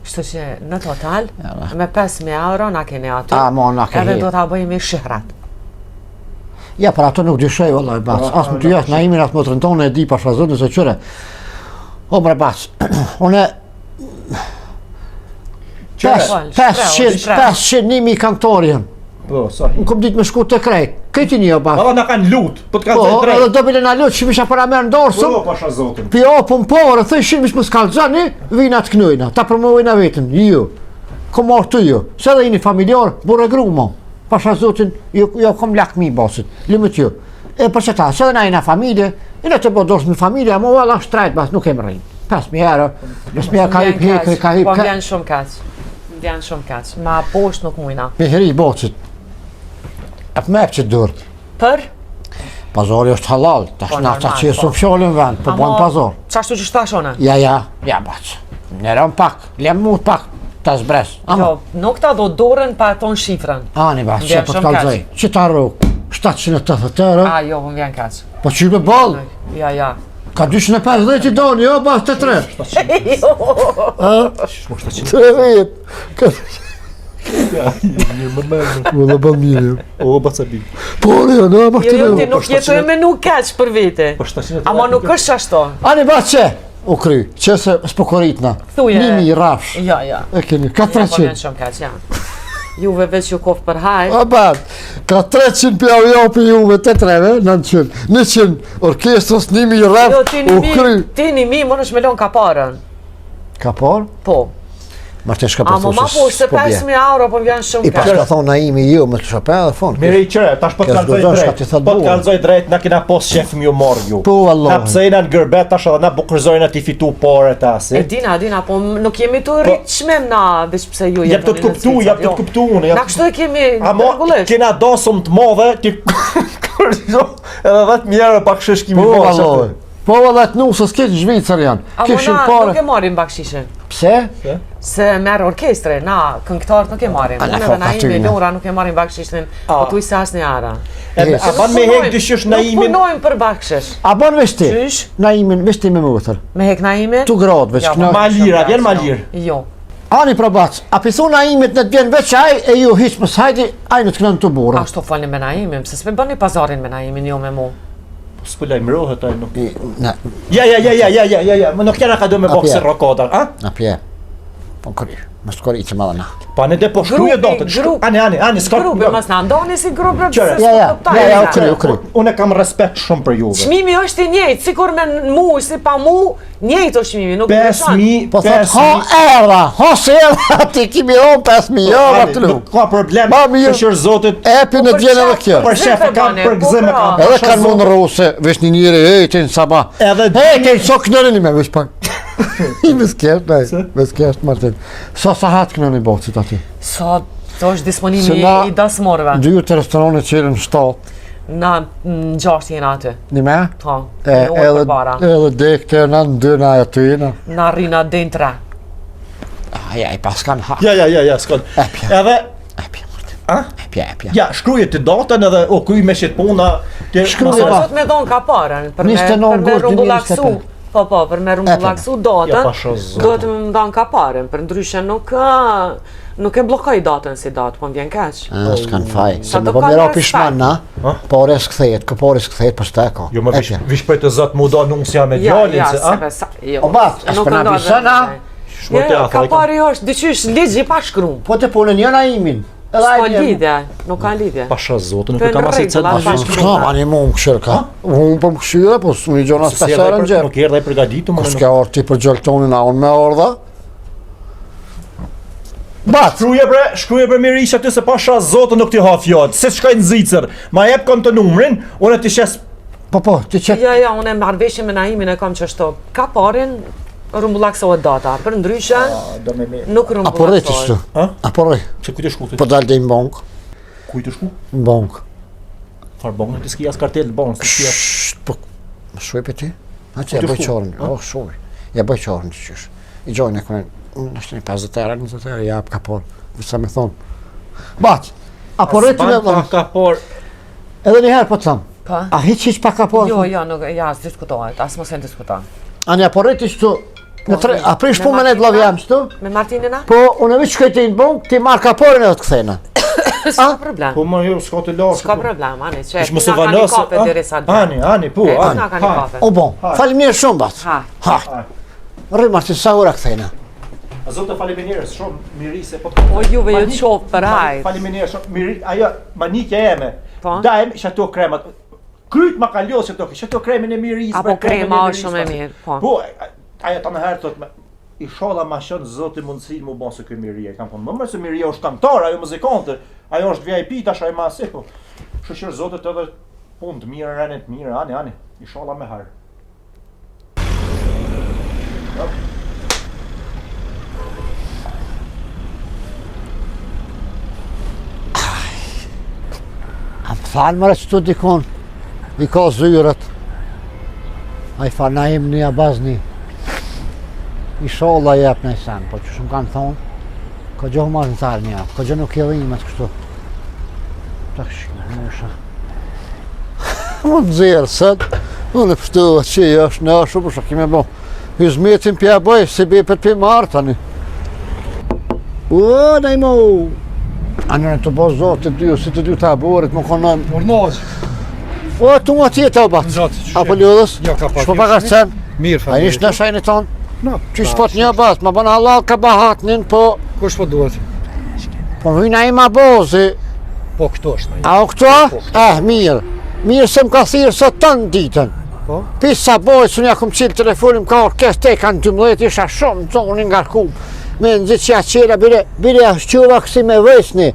Kështu që në total, Jalla. me 5.000 euro na keni aty. A, mo, na ke Edhe hek. do t'a bëjmë shihrat. Ja, për ato nuk dyshoj, valla, bac. As më të jasë, na imin atë motrën tonë e di pasha zonë se qëre. O, bre, bac, une... 500.000 kantori jem. Po, sa. Në kom ditë me shku të krejt. Këti një, bac. Ata na kanë lut, po të kanë Po, thënë edhe drejt. do bile na lutë që misha para merë ndorsëm. Po, pasha zotin. Pi opën porë, thëshin mish më skallxani, vina të knujna, ta promovojna vetën, ju. Kom marrë të ju. Se edhe jeni familjar, burë e gru mo. Pasha zotin, jo kom lakmi basit, limët ju. E për që ta, se edhe na jena familje, jena të bodosh në familje, mo valla shtrajt bas, nuk kem rrinë. 5.000 euro. 5.000 ka hip hekri, ka hip Po ka. vjen shumë kaç. Vjen shumë kaç. Ma poshtë nuk mujna. Me heri bocit. E për me që durt. Për? Pazari është halal, tash Po, na ta normal, që po. su fjallin vend, për bojnë pazar. Qashtu që shtashone? Ja bac. Nërëm pak, lem mu pak, ta zbres. Jo, nuk ta do dorën pa ton shifrën. Ani bac, që Vjen po të shumë kalzoj. Që ta rrug, 780 euro, A, jo, më vjen kaç. po që me bal, Ja. ka 250 i doni, jo, bas të 3. Të rrit. Më dhe bal mirë. O, baca bim. Po, jo, në, ma Jo, jo, ti këtë. nuk jetoj me nuk kaç për vete. Po 700 Ama nuk është ashtu. Ani bac që, u kry, që se s'pokoritna. Thuje. 1.000 rafsh. Ja, ja. E keni, ka Ja, po vjen 300. shumë kaç, ja. Juve veç ju kofë për haj. A ban, ka 300 pjau jo për juve, të treve, 900. 100 orkestrës, 1.000 Jo, rafsh, ti u kry. një mi, më nësh me lon ka parën. Ka por? Po. Martesh ka Ama përthu ma po se 5.000 euro po vjen I shumë pas kaç. ka thonë Naimi ju me të shopë edhe fond. Mire i qëre, tash po të Kjo kalzoj s'guxon, shka drejt. ti thot Po të bukur. kalzoj drejt, na kena pos shef mi u morë ju. Po, Allah. Na pse jena në gërbet tash edhe na bukurzojnë ti fitu pore ta E si. dina, po nuk jemi të rritë çmim na, veç pse ju Jep të të kuptu, jep të të kuptu unë. Na kështu e kemi Amo, rregullisht. kena dosëm të modhe, ti kërgjo edhe 10.000 euro pak shesh kimi Po, bosh. Allah. Po, edhe të nusës këtë Zvicër janë. Amo Kishin na pare. nuk e marrim bakshishin. Pse? Se merr orkestre, na këngëtarët nuk e marrim. A, na Unë fo, dhe Naimi aty, na. Lora nuk e marrim bakshishin. Po tu i se asnjë ara. A ban me hek dyshysh Nuk Naimin. punojmë për bakshish. A ban vesh ti? Qysh? Naimin, vesh ti me mëtër. Me hek Naimin? Tu gradë veç Ja, këna. Ma lira, vjen ma lirë. Jo. Ani probac, a pithu Naimit në të vjen veç aj e ju hiq mës hajdi, aj në të kënën të burë. Ashtu falni me Naimin, pse s'me bëni pazarin me Naimin, jo me mu. S'po lajmërohet ai nuk. Na, Ja, më nuk kena ka do me A bokse pje. rokodar, a? na pje. Po kërri, më s'kori që madhe na. Pa ne de po shkruje Grupi, dotën. grup. Ani, s'ka. Grupi, mas na ndoni si grup rëpë, Qëre. se Ja, s'kuptojnë. u kry, u kry. Unë kam respekt shumë për juve. Çmimi është i njëjtë, sikur me mu, si pa mu, njëjtë është çmimi, nuk ndryshon. 5.000, Po thot, ha se erdha, ti kimi on 5.000 euro të lu. Nuk ka problem. Ma mirë. Shëshër zotit. Epi në për djene edhe çfarë? kjo. Për shef e kam për gëzim e kam. Edhe kanë mund rruse, vesh një njëri, ejtin sabah. Edhe Ejtin, so kënërin me vesh pak. I me skesht, me skesht, Martin. So sa hatë kënërin bocit ati. Sa to është Se disponimi na- i dasmorëve. Dyju të restoranit që në 7, Na në 6 jena aty. një me? Po, E, një orë për para. edhe dekte në ndyna e të jena. Na rrina den 3. Ja, i pas kanë ha. Ja, s'kon. Epja. Edhe Epja, Martin. A? Epja. ja, shkruje të datën edhe o kuj me shit puna. Shkruaj, Sa ba. sot me dhon ka parën, për me 29 gusht rumbullaksu. 2025. Po, për me rumbullaksu datën, Ja, pasha zotin. do të më dhon ka parën, për ndryshe nuk e bllokoj datën si datë, po më vjen kaq. S'kan faj. Se Sa me do po ka mira respekt. pishman, na? Pore s'kthehet, pore s'kthehet për steko. Jo, më Epja. vish për të zot mu do nusja me djalin, se a? jo. O, bat, Nuk s'po na ndodhe, bisena? Shmo te Jo, atë, ka ai ka- pari është, dyqysh ligji pa shkrum. Po të punën një Naimin. Edhe S'ka ai një- lidhje, nuk ka lidhje. Pasha zotin, nuk Të e kam në asaj rregull, cëtë as bashkë. bashkë. S'ka, ani mu më këshirë ka. Unë për më këshirë, po s'u një gjona Se s'pesarë në gjerë. nuk erdhe i përgatitur, më S'ka orë ti për gjëlltonin a unë me orë Bat, Shkruje bre Mirisha ty se pasha zotin nuk ti ha fjallë. Se shkaj në zicër, ma jep kon të numrin, unë ti shes. po, ti qëtë. Ja, unë e marrveshje me Naimin e kam që ashtu. Ka parin, rumbullaksohet data. Për ndryshe, Do me me. nuk Apo rrë ti shtu. A? Apo rrë. Se kujtë shku ti? Po dalë dhe në bank. Kujtë shku? Në bank. Farë bongë, ti s'ki as kartel në bongë, s'ki as. Shhh, po, më shuj për ti? A që Ku e të bëj shku? qorën, o shuj. Ja bëj qorën që qysh. I gjojnë e kënë, është një 50 euro, 20 euro, ja ka por. Visa me thonë. Bat, apo rrë ti me thonë. Ka por. Edhe njëherë po të thamë. Pa? A hiq pa ka por? Jo, nuk, ja, s'diskutohet, as mos e diskuton. Ani apo rrë ti shtu. A prish me punë ne të Martina? lavjam shtu? Me Martinina? Po, unë e veç shkoj ti në bank, ti marr ka porën edhe të kthena. S'ka problem. Po më jo, s'ka të lashë. S'ka problem, ani, që Ish mos ti e na ka një vanos. kafe deri sa të Ani, po, E, ti ani. na ka një kafe. O bon, faleminderit shumë bat. Ha. Ha. Rri Martin, sa ura kthena? A zotë faleminderit shumë, miri se po. O juve ju të qofë për hajt. Faleminderit shumë, miri, ajo manikja eme. Po? Dajmë që ato kremat. Kryt ma ka losë që ato kremin e miris. Apo krema është shumë e mirë, po. Po, ajo të në herë thot me inshallah ma shënë zoti mundësi mu bon se kjo miria. Kam thonë, më mërë se miria është kamtar, ajo muzikante, ajo është VIP tash ajo ma se, po. Shëshirë zotit edhe punë të mirë, rënë të mirë, ani, inshallah me herë. Thanë mëre që tu dikon, i ka zyrët. A i fa na im një abazni. I sholla jep në i sen, po që shumë kanë thonë, ka gjohë mas në thalë një, ka gjohë nuk e dhimet kështu. Tak shumë, në isha. Më të zirë sëtë, unë e pështuva që i është në është, për shumë kime bo. Hizmetin pja bëj, se be për për marë tani. O, nej mo! Anërën të bo zotë të dy, si të dy të aborit, më konon. Ornozë. O, të mua tjetë o batë. Apo ljodhës? Jo, ka pak. Shpo pak ashtë sen? Mirë, A i nishtë në shajnë tonë? No. Që s'pot një batë, ma bëna halal ka bahatnin, po... Kush po duhet? Po vyna i ma bozi. Po këto është. A o këto? Mirë. Mirë se më ka thirë sot tënë ditën. Po? Pisa bojë, së një akum qilë telefonim ka orkest, te kanë 12, isha shumë, zonë nga rkum. Me nëzit që qera, bire ashqyva kësi me vësni.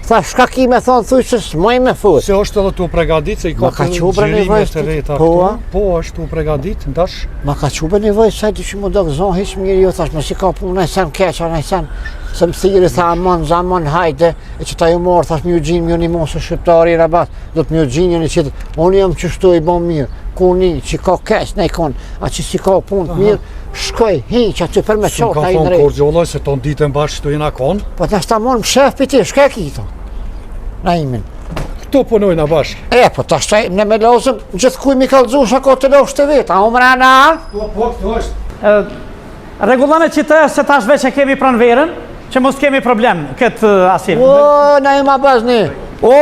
Tha, shka ki me thonë, thuj që s'moj me fut. Se është edhe tu pregadit, se i Ma ka ka qubre një gjirimet vëjst, e reta po, këtu. a? Po, është tu pregadit, ndash. Ma ka qubre një vëjst, sajti që mu do gëzon, hiq mirë ju, thash, me si ka punë, nëjsen keqa, nëjsen. Se më thiri, tha, amon, hajde, e që ta ju morë, thash, mi u gjinë, mi u një mosë shqiptari i rabat, do të mi u gjinë një qëtë, unë jam qështu i bon mirë, ku një, që ka keq, ne i konë, a që si ka punë të mirë, shkoj, hiq, aty për me Shumë qotë, ka a i thonë në rejtë. Korgjolloj se ton ditën bashkë të jena konë. Po të ashta monë më shef për ti, shka e kito? Na imin. Këto punojna bashkë. Po të ashta ne me lozëm, gjithë kuj mi kalëzu shako të lozë të vetë, a umra na? Po, këto është. Regullane që të se tash veç e kemi pranë verën, që mos kemi problem këtë asim. O, na ima bazni. O,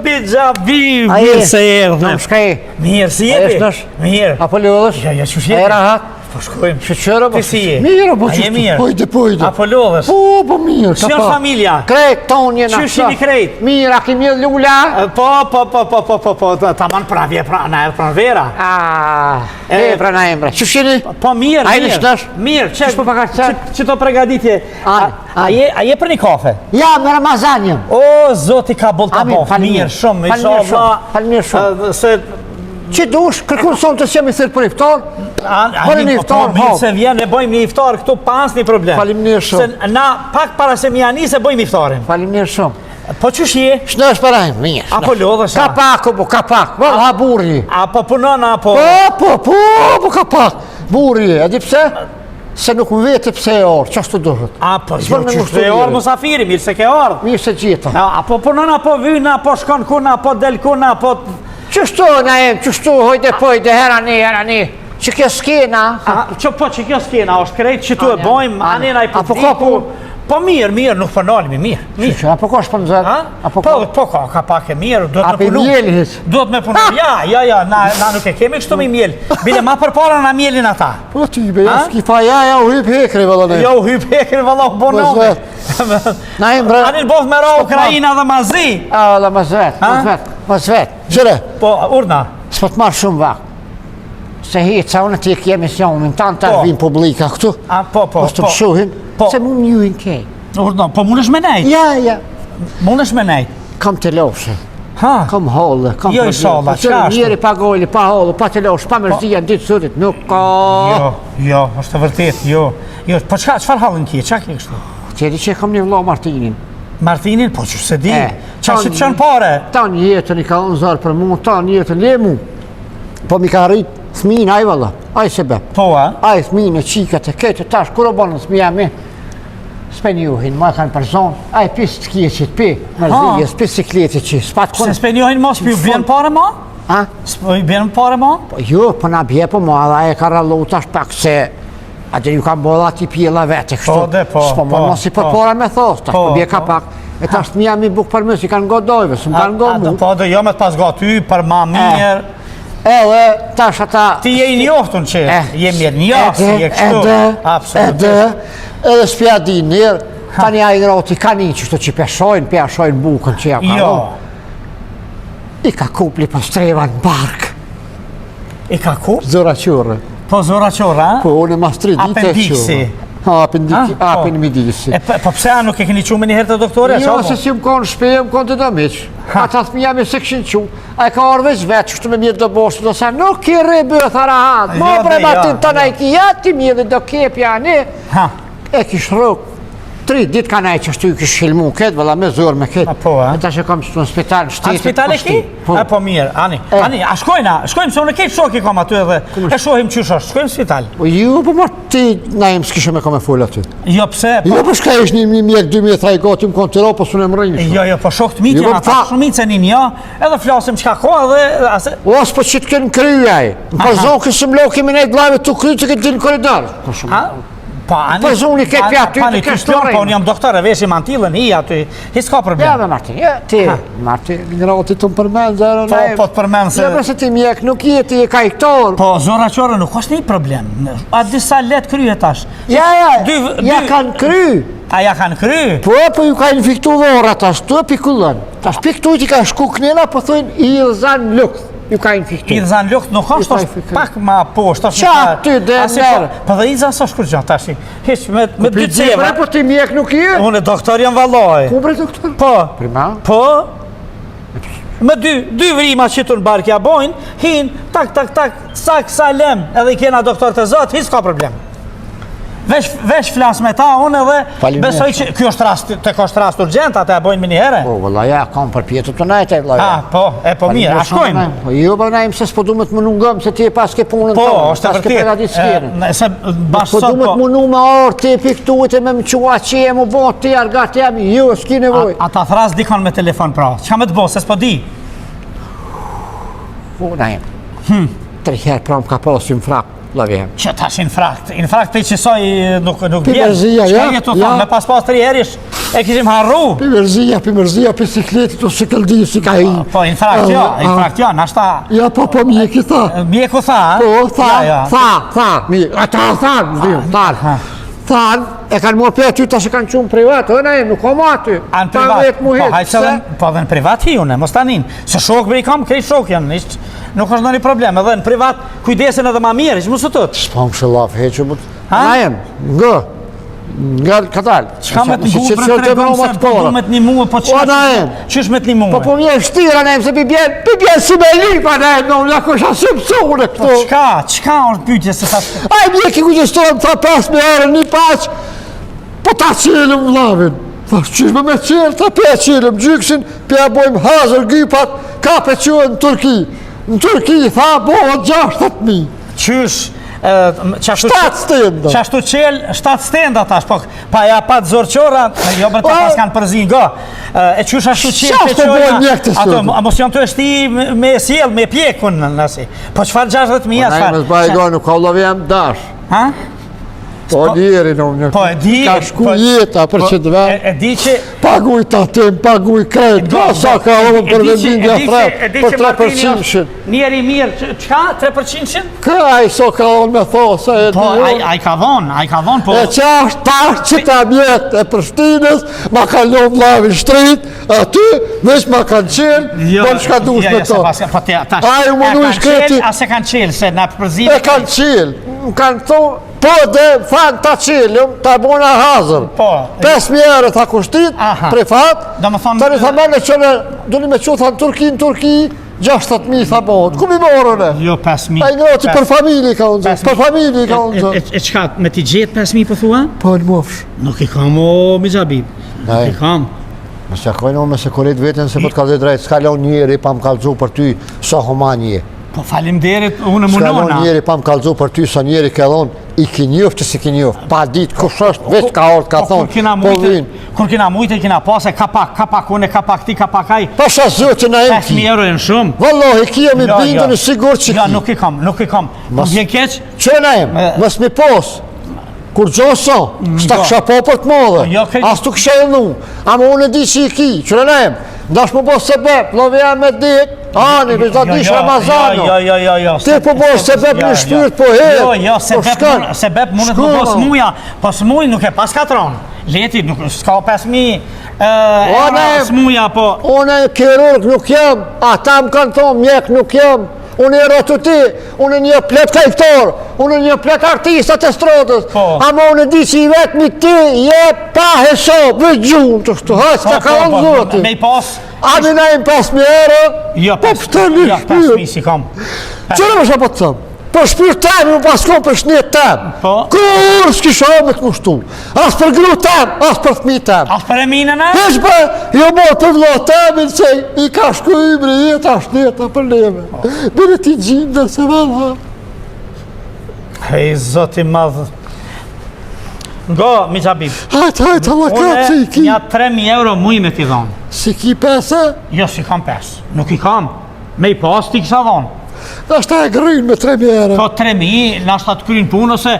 bigja viv, A mirë je? se erë. Në shka e? Mirë, si A jepi? jesh nash? Mirë. Apo lodhës? Ja, që A shjepi? e rahat? Po shkojmë. Shqyqërë, Ti si je? Mirë, po A je qështu, mirë? pojde. Apo lodhës? Po, mirë, ka Shjon pa. familja? Krejt, tonë jena. Qysh jeni krejt? Mirë, a kemi lula? Po, ta manë pravje pranë vera. Pra na emra. Qysh jeni? Po mirë, A jeni shtash? Mirë, Qysh po pak ashtë? që to pregaditje. A je për një kafe? Ja, me Ramazanjem. O, zoti ka boll ta Amin, bof, mirë, shumë, falmirë shumë, falmirë shumë. Se Që dush, kërkun son të s'jemi thirë për iftar? Bëni një iftar, mirë hop. se vjen, ne bëjmë një iftar këtu pa asnjë problem. Faleminderit shumë. Se na pak para se mi ani se bëjmë iftarin. Faleminderit shumë. Po çush je? Shnesh parajmë, mirë. Apo lodhesh? Ka pak, po ka pak. Valla burri. Apo punon apo Po ka pak. Burri, e di pse? Se nuk më vete pse e orë, qashtu duhet. Apo S'bën me çush ngushtu e or njeri. musafiri, mirë se ke ardh. Mirë se gjitha. Apo punon apo vyn apo shkon kun apo del kun apo Qështu, na em, qështu, hojde pojde, herani. Që kjo s'kena. që kjo skena është krejt që tu e bojmë, ani na i Apo ka publiku. Po mirë, nuk përnalimi, mirë. Që, apo ka shpënzër? Apo ka? Po ka pak e mirë, duhet Apo me punu. mjeli hiç? Duhet me punu. Ja, na nuk e kemi kështu me mjel. Bile ma përpara na mjelin ata. Po ti be, s'ki fa ja, u hyp hekri valla ne. Jo, hyp hekri valla u bonomi. Na im bre. Anin both me ra Ukrajina dhe mazi. Alla, mas vet. Qëre, Po, urna. s'po të marrë shumë vakt. Se hica, unë ti e kje emisionin, tanë të Po. vim publika këtu. Po. Mos të pëshuhin, Po. se mu njujnë kej. Urna, po mundesh me nejt. Ja, Mundesh me nejt. kam të loshe, Ha. kam hollë, kam Jo, inshallah, Qëre qa ashtu? njeri pa gojli, pa hollë, pa të loshe, pa mërzia, ditë sërit, nuk ka. Jo, është të vërtet, jo. Po çfarë hallën kje, qa kje kështu? Qëri që kam një vlo Martinin. Martinin, po që se di. Qa tanë- që të qënë pare? Tanë jetën i ka unë zarë për mu, tanë jetën le mu. Po mi ka rritë thmin, aj valla, aj sebe. Po, a? Aj thmin e qikat e këtë tash, kur o bonë thmija me, s'pen juhin, ma kanë për zonë, aj pis të kje që të pi, mërzijes, pis sikletit që, s'pat Se kun. s'penjohin ma, s'pi bjen pare ma? Ha? S'pi bjen pare ma? Jo, po na bje po ma, dhe e ka rallu tash pak se, a dhe ju ka mbolla ti pjela vete kështu. Po, dhe, po, S'po po, mos si për po. pora me thos, tash Po, po bje ka po. pak. E tash thmija mi buk për mësë, i kanë godojve, s'm kanë go mu. Po, dhe jo me të pas ga ty, për ma mirë. Edhe tash ata... Ti je i njohtun që je mirë njohë, je kështu. Edhe s'pja di njerë, tani a i ngroti ka një qështu që peshojnë bukën që ja ka Jo, ronë. I ka kupli për streva në bark, i ka ku? zora qurë. Po zora qora, Po unë e mas 3 dite Apendiksi. qurë. hapin midisi. Po pse a nuk e keni qumë një herë të doktore? Jo, se si më konë shpe, më konë të dëmiq. Ata thëmija me se këshin qu. A e ka orë veç vetë, qështu me mirë do boshtu, do sa nuk ki rëbë, thara hatë. Mo bre batin të na i ki jati mirë dhe do kepja ne. E kish rëk. 3 ditë ka najë që shtu i kish shilmu këtë, vëlla me zorë me këtë. E ta që kam qëtu në spital në shtetit. A spital e ki? Po mirë, ani, a shkojna, se unë këtë shoki kam aty edhe, e shohim qysh është, shkojmë spital. Jo, po ma ti na im s'kishe me kam e full aty. Jo, pse? Jo, po shka ish një mjek 2 thaj gati më konë të ro, po s'unë e më rëjnë. Jo, po shok të mitin, ata shumit se nin, jo, edhe flasim qka ko edhe... Os, po që të kënë kryjaj, në përzon kësë më loki me nejtë blajve të kryjë të këtë dilë koridor. Po zoni këtë pja ty të kështë të rejnë. Po unë jam doktore, veshim antilën, hi aty, hi s'ka problem. Ja, dhe Martin, Martin, ngrati të më përmen, zero, po të përmen se... Ja, përse ti mjek, nuk jeti e kajtor. Po, zora qore, nuk është një problem. A disa let kryje tash. Ja, kanë kry. A ja kanë kry? Po ju ka infektu dhora tash, të pikullën. Tash piktu ti ka shku knela, po thujnë i zan lukë. Ju ka infektu. I zan lukët nuk është pak ma poshtë. Qa ty dhe nërë? Po dhe i zan së shkurgjan, tash. Hish, me 2 ceva. Po ti mjek nuk je? Unë e doktor jam valoj. Ku bre doktor? Po. Prima? Po. Me 2 vrima që të në barkja bojnë, hin, tak, sak, salem, edhe i kena doktor të zotë, hi s'ka problem. Vesh flas me ta, unë edhe besoj që kjo është rast urgent, ata e bojnë me një herë. Po, vëlla, ja, kam për pjetë të najtë e vëlla. Po mirë, a shkojmë? Jo, për najmë se s'po du me të mënu ngëmë, se ti e pas ke punën tonë. Po, është të vërtit. Po du me të mënu me orë, ti e piktuit e me më qua që e më botë, ti argat jam, jo, s'ki nevoj. Ata thras dikon me telefon pra, që ka me të bo, se s'po di? Po, najmë. 3 herë pra më ka pasu në frak. Që tash infrakt të i qësoj nuk bjerë. Pimerzia, ja. Që jetu thonë, me pas 3 herish, e kishim harru. Pimerzia, bicikletit o sikeldi, si ka hi. Po, infrakt jo, nashta... Ja, po, mjeki tha. Mjeku tha, Po, tha, ata than, e kanë morë për aty, ta që kanë qumë privat, nuk kom aty. Anë privat, po dhe në privat hi une, mos tanin. Se shok me i kam, krej shok janë, nuk është në një problem, edhe në privat kujdesin edhe ma mirë, që mu së tëtë. S'pam shëllaf, heqë mut. Najem, nga katal. Qka me të ngu për të regëm se du me të një muë, po qësh me të një muë? Po mje shtira, najem, se pibjen si me lipa, najem, në nga kësha si mësune këto. Qka është pytje se ta... Aj, mje ki kujdestonë, tha 5 me herë, një paq, po ta qelëm vlavin. Tha, qishme me qelë, ta pe qelëm gjyksin, pe bojmë hazër, gypat, ka pe qënë në Turki. Në Turki, tha, bohët 60.000. Qysh? 7 stenda. Qashtu qelë, 7 stenda tash, po pa ja pat zorqora, jo bërë ta pas kanë përzin nga. E qysh ashtu qelë peqoja, ato mos janë të eshti me sjell, me pjekun nësi. Po qëfar 60.000 asfar? Po nëjmës bajga nuk ka ullave jam dash. Ha? Po njeri në unë, ka shku jeta për që të venë. E di që... Paguj të atim, paguj krejt, nga sa ka unë për vendin nga frem, për 3%. Njeri mirë, qka 3%? Kaj, so ka unë me thosa e di unë. Po, a i ka vonë, po... E qasht tash që ta mjetë e Prishtinës, ma ka lom lavin shtrit, aty, veç ma kanë qenë, po në shka dush me to. A ju më nuj shkreti... A se kanë qelë, se në përzime... E kanë qelë, më kanë thonë, po dhe fanë ta qelëm, ta bona hazër. 5.000 euro ta kushtit, prefat, të një thamane që në duni me që thanë Turki, 60.000 tha bohët. Ku mi morën e? Jo, 5.000. A i ngroti për familji ka unë zë, për familji ka unë zë. E qka, me ti gjetë 5.000 për thua? Po në mofsh. Nuk i kam o Mizabib, nuk i kam. Më se kojnë o me se korit vetën se po të kalzit drejtë, s'ka leo njeri pa më kalzu për ty sa homanje. Po falim derit, unë s'ka leo njeri pa më kalzu për ty sa njeri ke dhonë, i ki njof që si ki njof, pa ditë kush është, veç ka orët, ka thonë, po vinë. Kur kina mujtë e kina pase, ka pak une, ka pak ti, ka pak aj. Pasha zëtë na e ki. 5.000 euro e në shumë. Vallohi, ki jam i bindën e sigur që ki. Ja, nuk i kam. Më vjen keq? Që na e, mës mi posë. Kur gjoso, s'ta kësha po për të modhe, as t'u kësha e nu, ama unë e di që i ki, që në nejmë, ndash më bo sebeb, lovja me dit, ani, vizda dish Ramazano, ti po bo sebeb në shpyrt po herë, jo, sebeb mundet më bo smuja, po smuj nuk e pas katron, leti nuk s'ka 5.000 smuja, po... Une kirurg nuk jam, ata më kanë thonë mjek nuk jam, unë e ratu ti, unë një plet kajtor, unë një plet artistat e strodës, ama unë di që i vetëmi ti, je pa hesab, vë gjunë të shtu, ha, s'ka ka në zotin. Me i pas? Ani na im pas mjere, Jo, po pëtëni jo, pas mi si kam. Qërë më shë po të thëmë? Për shpirë temë, më paskon për shnet temë. Po. Kur s'kisha me të mushtu. As për gru temë, as për fmi temë. As për e minën e? Heq për, jo morë për vlo temë, që i ka shku imri, jetë ashtë neta për neve. Bire ti gjimë dhe se valha. Hej, zoti madhë. Ngo, mi qabib. Hajtë, Allah ka që i ki. Unë, nja 3.000 euro muj me t'i dhonë. Si ki pese? Jo, si kam 5. Nuk i kam. Me i pas t'i kisha dhonë. Dhe është ta e grynë me 3 mjere. Po 3.000, nashta të krynë punë, ose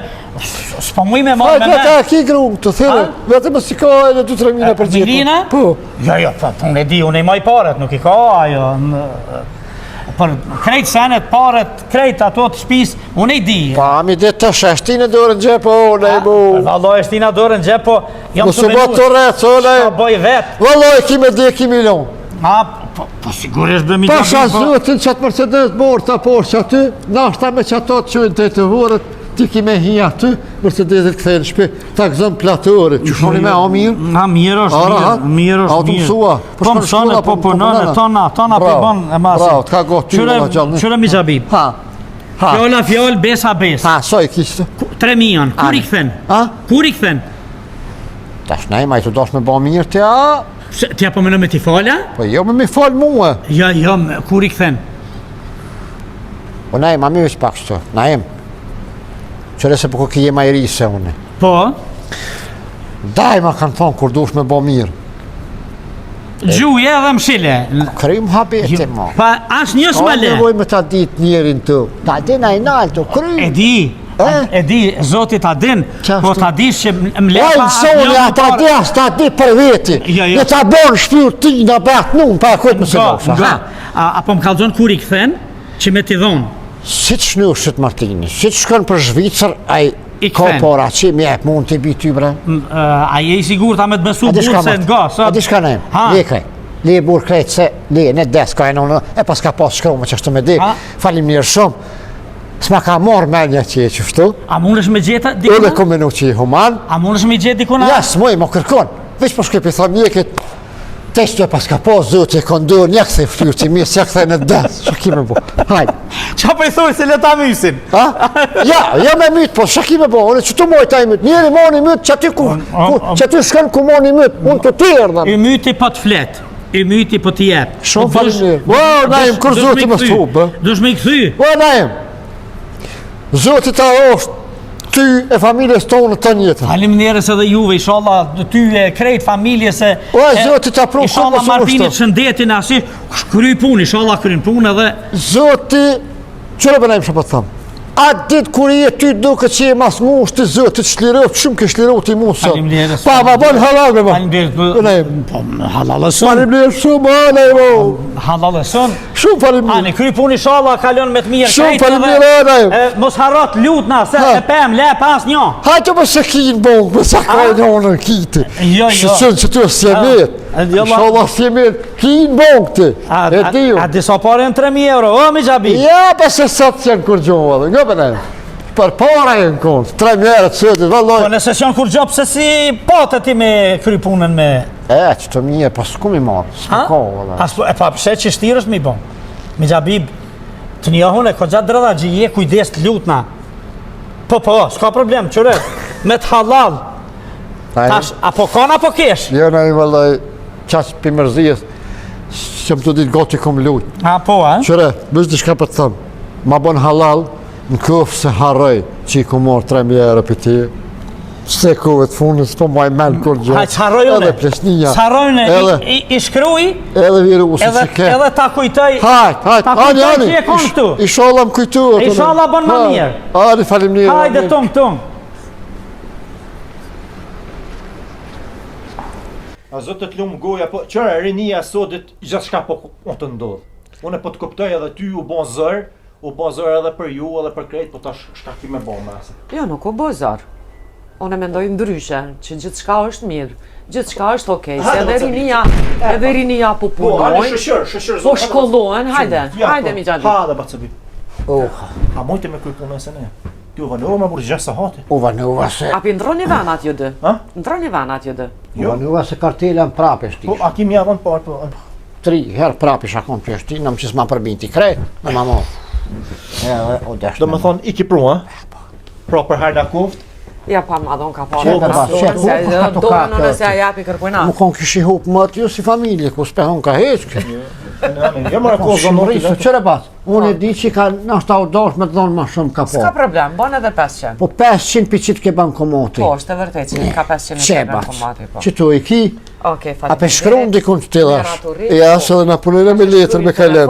s'po muj me marrë me Hajtë, ta me. e ki grynë të thire. Vetëm si ka edhe 2-3 mjene për gjithë. Milina? Po. Jo, po, unë e di, unë i maj paret, nuk i ka ajo. Për krejt senet, paret, krejt ato të shpis, unë i di. Pa, mi dhe të sheshtin e dorën gjepo, ne i bu. Valloj, shtina dorën gjepo, jam Mos u bë të rreth, ole. Sa boj vetë. Valloj, ki me 10 milion. Po sigurisht be mi Pasha qabim, po. zotin që atë Mercedes borë të Porsche aty, nashta me që ato të qëjnë të vorët, ti ki me hi aty, Mercedesit këthejnë shpe, ta këzën platore, që shoni me a mirë? A mirë është, mirë është, Auto mirë. mësua. Po mësone, po punone, tona për bon e masi. Bravo, t'ka gotë ty në gjallë. Qëre mi qabim? Ha, ha, Fjolla fjoll, besa bes. ha, so i kishtë. 3.000 janë, kur i këthen? Ha? Kur i këthen? Tash nej, ma i të dosh me ba mirë të ja, Tja po mënë me t'i falja? po jo me falë mua. Jo, kur i këthen? Po nej, ma mirë që pak shto, najem. Qëre se po ki je ma i rise une. Po? Daj ma kanë thonë kur dush me ba mirë. Gjuje edhe mshile. Krym habete ma. Pa, as një Ka s'ma le. nevoj me ta dit njerin të. Ta dina i nalë të krym. E di, zotit ta din, Qashtu? po ta di që m'le Oj, soni, ata di as ta di për veti. Jo, jo. Në ta bon shpyrë ti në betë nun, pa e kujtë më se Nga, nësha. apo më kalzon kur i këthen, që me t'i dhonë. Si të shnyushit Martini, si të shkën për Zhvicër, a I i ka kthen. pora që mi jep mund t'i bi ty bre. A je i sigur ta me të besu A di shka burë se Martin? nga, A di shka nejmë, Ha. le krejt. Le burë krejt se, le në deska e në, e pas ka pas shkru me që ashtu me di. Ha. Falim njërë shumë. S'ma ka marrë menja që e qështu. A mund është me gjeta Edhe dikuna? kom menu që i human. A mund është me gjeta dikuna? Ja, s'moj, më kërkon. Veç po shkëpi thom njekit, testu e pas ka pas, zotë e kondur, një këthej fryrë që mirë, se këthej në des. Që ki me bo? Hajde. Qa për i thuj se le ta mysin? Ha? Ja me mytë, po, që ki me bo? Unë që tu moj taj mytë, njeri moni mytë, që aty që aty shkën ku moni mytë, unë të tërë dhe. I myti po të flet, i myti po t'i jep. Shumë faleminderit. Wow, naim, kur zoti më stupë. Dush me i këthy. O, naim, zoti ta është ty e familjes tonë të njëtë. Faleminderit edhe juve, inshallah ty e krejt familje se O, zoti ta pru shumë inshallah më Martinit së shëndetin asi, kry punë, inshallah kryn punë edhe Zoti, qëre bënajmë që po të thëmë? Atë ditë kur je ty duke që je mas mush të zotit shlirot, shumë ke shlirot i musë. Faleminderit. Pa, ma bon halal me ma. Faleminderit. Naim, Po halalëson. faleminderit shumë, naim, Halalëson. shumë faleminderit. Ani kry punë inshallah kalon me të mirë. Shumë krejt edhe- faleminderit, naim. Mos harrot lutna se Ha. e pem le pas një. Hajtë më se kinë bongë, më sa ka në onër kiti. Jo, jo. Shë që ty është jemet. Jo, Inshallah s'jemet, kinë bongë ti. E diju. A disa pare në 3.000 euro, o mi gjabi. Ja, pa se sa të janë kur gjohë edhe, nga përne. Për para e në konë, 3 mjerët sëtit, Po vëlloj. në sesion kur gjopë se si patë ti me kry punën me... Që të mje, pas ku mi marë, s'ka ka, vëlloj. As, e pa pse që shtirë është mi bon. Mi gjabi, të një ahune, ko gjatë drëdha gjije kujdes të lutna. Po, s'ka problem, qëre, me të halal. Tash, apo kanë apo kesh? Jo, në i vëlloj, qasë për mërzijës, që më të ditë goti kom lutë. Apo, a? Qëre, bëzë dishka për të thëmë, ma bon halal, në këfë se harrej që i ku morë 3 mjerë për ti. Se kove të fundës, po ma i melë kur gjë. Hajtë s'harrojune. Edhe plesnija. S'harrojune, Edhe, i shkrui, edhe virusë që ke. edhe ta kujtoj. Hajt, Ta kujtoj që e konë këtu. Inshallah më kujtu. Inshallah bën ma mirë. Ari, falimnirë. Hajde, tung. A zotë të lumë goja, po qëra rinia sotit gjithë shka po të ndodhë. Unë po të kuptoj edhe ty u bon zër edhe për ju edhe për krejt, po tash shka ki me bon mesë. Jo, nuk o bozar. Unë e mendoj ndryshe, që gjithë shka është mirë, gjithë shka është okej, se edhe rinia po Po, hajde punojnë, shëshër po shkollohen, hajde mi gjatë. Ha dhe bacëbi. A mojtë me kry punën se ne? Ti u vanova me burë 6 sahati. U vanova se... Api ndroni venat ju dë? Ha? Ndroni venat ju dë? U vanova se kartelën prapë Po, shti. a kim javën parë, po. 3 herë prapë shakon për shti, në më që s'ma përbin ti kret, në ma mo. Edhe, o desh Do me thonë, i ki pru, ha? Pra për herë në kuft, Ja pa madon ka pa. Qe, pa, qe, po, Do ka, në nëse a japi kërkojna. Më konë kishi hup më të ju si familje, ku s'pehon ka heqë. jo më rako Shqimëri, zonë, së qëre bat? Unë e di që ka nështë ta u dosh me të dhonë ma shumë ka S'ka po. problem, bon edhe 500. Po 500 për qitë ke ban komoti. Po, është e vërtet që ka 500 Qe në bat? komati, po. Që tu i ki, Okej, a pe shkru në dikun që ti dhash. Meraturi, Ja, po. se dhe na punire me letër me kalem.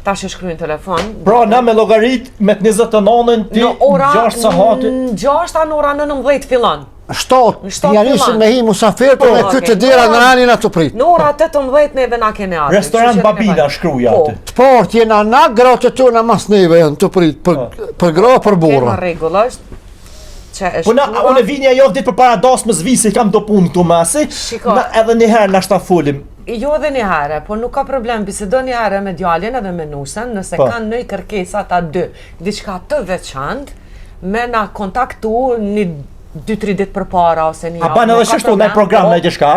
Tash e shkruajnë telefon. Pra, na me logarit me të 29-ën ti Në ora 6 sahati. 6 në ora 19 fillon. Shtot, Shtot ja nisin fillon. me hi musafir, për me Po, këtë okej. dera në ranin atë prit. Në ora 18 neve na kene atë. Restorant Babina shkruja Po. aty. Të port jena na gratë të tona mas neve janë të prit, për gra, për Kena bura. rregull është. Që e Po na, shkruan. unë vini ajo ditë për para dasmës visi, kam do punë këtu masi. Shiko. Na edhe një herë na shta folim. Jo edhe një herë, po nuk ka problem, bisedo një herë me djalin edhe me nusën, nëse Po. kanë nëj kërkesa ta dy, diçka të veçantë, me na kontaktu një 2-3 ditë për para ose një A ban edhe shështu në program në diçka?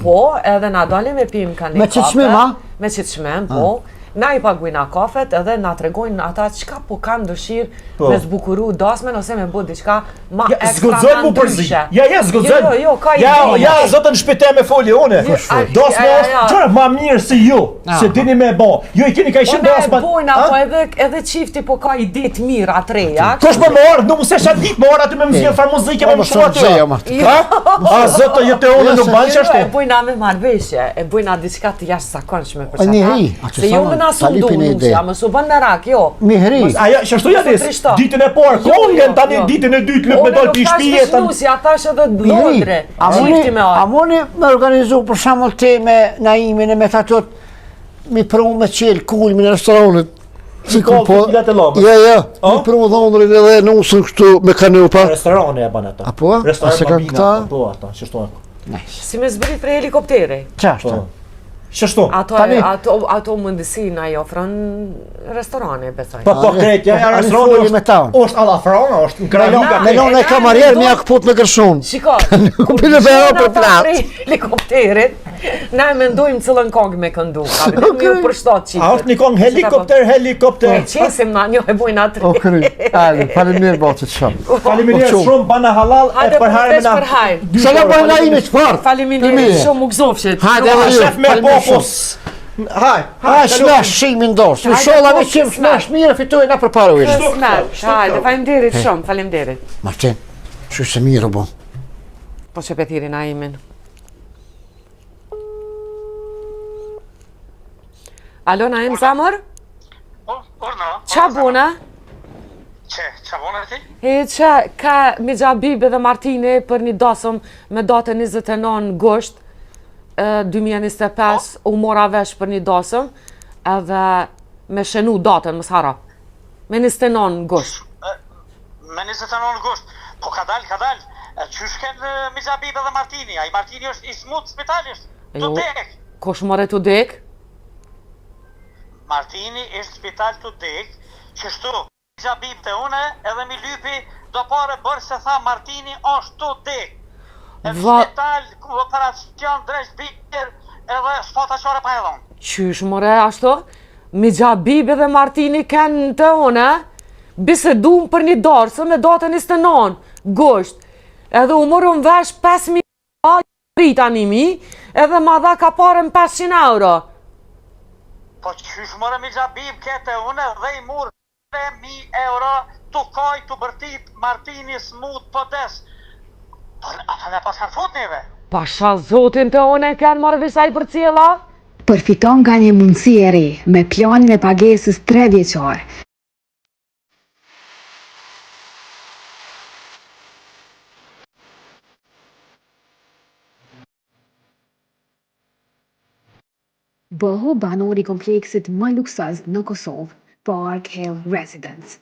Po, edhe na dalim me pim ka një Me qiçmim, a? Me qiçmim, po. Na i paguajna kafet edhe na tregojnë ata çka po kanë dëshirë Po. me zbukuru dasmen ose me bë diçka ma Ja, ekstra zgudzojnë mu përzi. ndryshe. Ja, zgudzojnë. Jo, ka Ja, ide. ja, zotën shpite me foli une. a- Dasme ja, është, ja. qërë, ma mirë si ju, se dini me ba. Ju i keni ka ishin Ona e dasma. bojna, Ha? po edhe qifti po ka ide të mira të reja. Kosh më marë, nuk mëse shatë ditë, më marë aty me mëzjen farë muzike, me Po, më shumë aty. mëse, jo, martë. Ha? A, zotë, jetë e une nuk banë që E ashtu. bojna me marrveshje, e bojna diçka të jashtëzakonshme për Po, çfarë. njeri, atë Se jo sa më na ta sundu lipin e ide. nusja, më su bën merak, jo. Mihri, Aja, që ashtu ja Mos u dis, trishto. ditën e parë, Jo, kongen, jo, tani jo. ditën e dytë lëp me dojtë për shpije, Unë nuk nusja, thash edhe Mihri, lodre. a Qifti me arë. moni me organizu për shamull te me Naimin e me tatot mi pru me qelë kulmin e restoranit. Si Kallë ku po? të filet e lobës. Ja, A? mi pru dhondrin edhe nusën kështu me kanupa. Restorane e banë ata. A po? A Restorane se kanë Babina, këta? po ata, që shtu Si me zbrit për helikopteri. Qashtë? Po. Që shtu? Tani- Ato mundësi na i ofron restorane, besoj. Po, krejt, ja, A restorane foli me ta. është alla frana, është në krajlonga. Me lona e kamarjer mi akput me gërshun. Shiko, Nuk bile me ero për plat. helikopterit, na e mendojmë cilën kongë me këndu. Kapitën mi u përshtat qifët. A është një kong helikopter. Qesim na një e bojnë atri. O kry, ale, faleminderit botë të shumë. Faleminderit Po, shumë, bana halal, e Hajde për herë me për na... për hajë. Se la bojnë Naimi të farë. Faleminderit shumë u gzofshit. Hajde, A, edhe ju. shef me faleminderit popos. Haj, Ha, shmesh shimin dos. Në Hajde, sholla po, me qim smash. shmesh mire fitoj na për paru ishtë. Hajde, faleminderit shumë, faleminderit. Martin, që se mirë bo. Po që petiri na imin. Alo, na im zamër? Urna. Qa buna? Qa bona ti? Që ka Mixha Bibi dhe Martini për një dasëm me datën 29 gusht 2025 u mora vesh për një dasëm edhe me shenu datën, mos hara. Me 29 gusht. Me 29 gusht. Po ka dal. Qysh ken Mixha Bibi dhe Martini? Ai Martini është i smut spitalisht. Jo. Të dek. Kush more të dek? Martini është spital të dek. Qështu, Mixha Bibi të une edhe mi lypi do pare bërë se tha Martini është të dek. E spital, operacion, dresh biker edhe shpata qore pa edhon. Qysh more ashtu? Mixha Bibi dhe Martini kanë të une bisedum për një darsë me datën 29 gusht. Edhe u morëm vesh 5.000 rita 1.000 edhe ma dha ka parën 500 euro. Po qysh more Mixha Bibi kete une dhe i murë 3.000 euro të kaj të bërtit Martini smut po des. Po ata ne pas kanë fut neve. Pasha zotin të one kanë marrë visaj për cila? Përfiton nga një mundësi e re me planin e pagesës 3 vjeçar. Bëhu banor i kompleksit më luksuz në Kosovë, Park Hill Residence.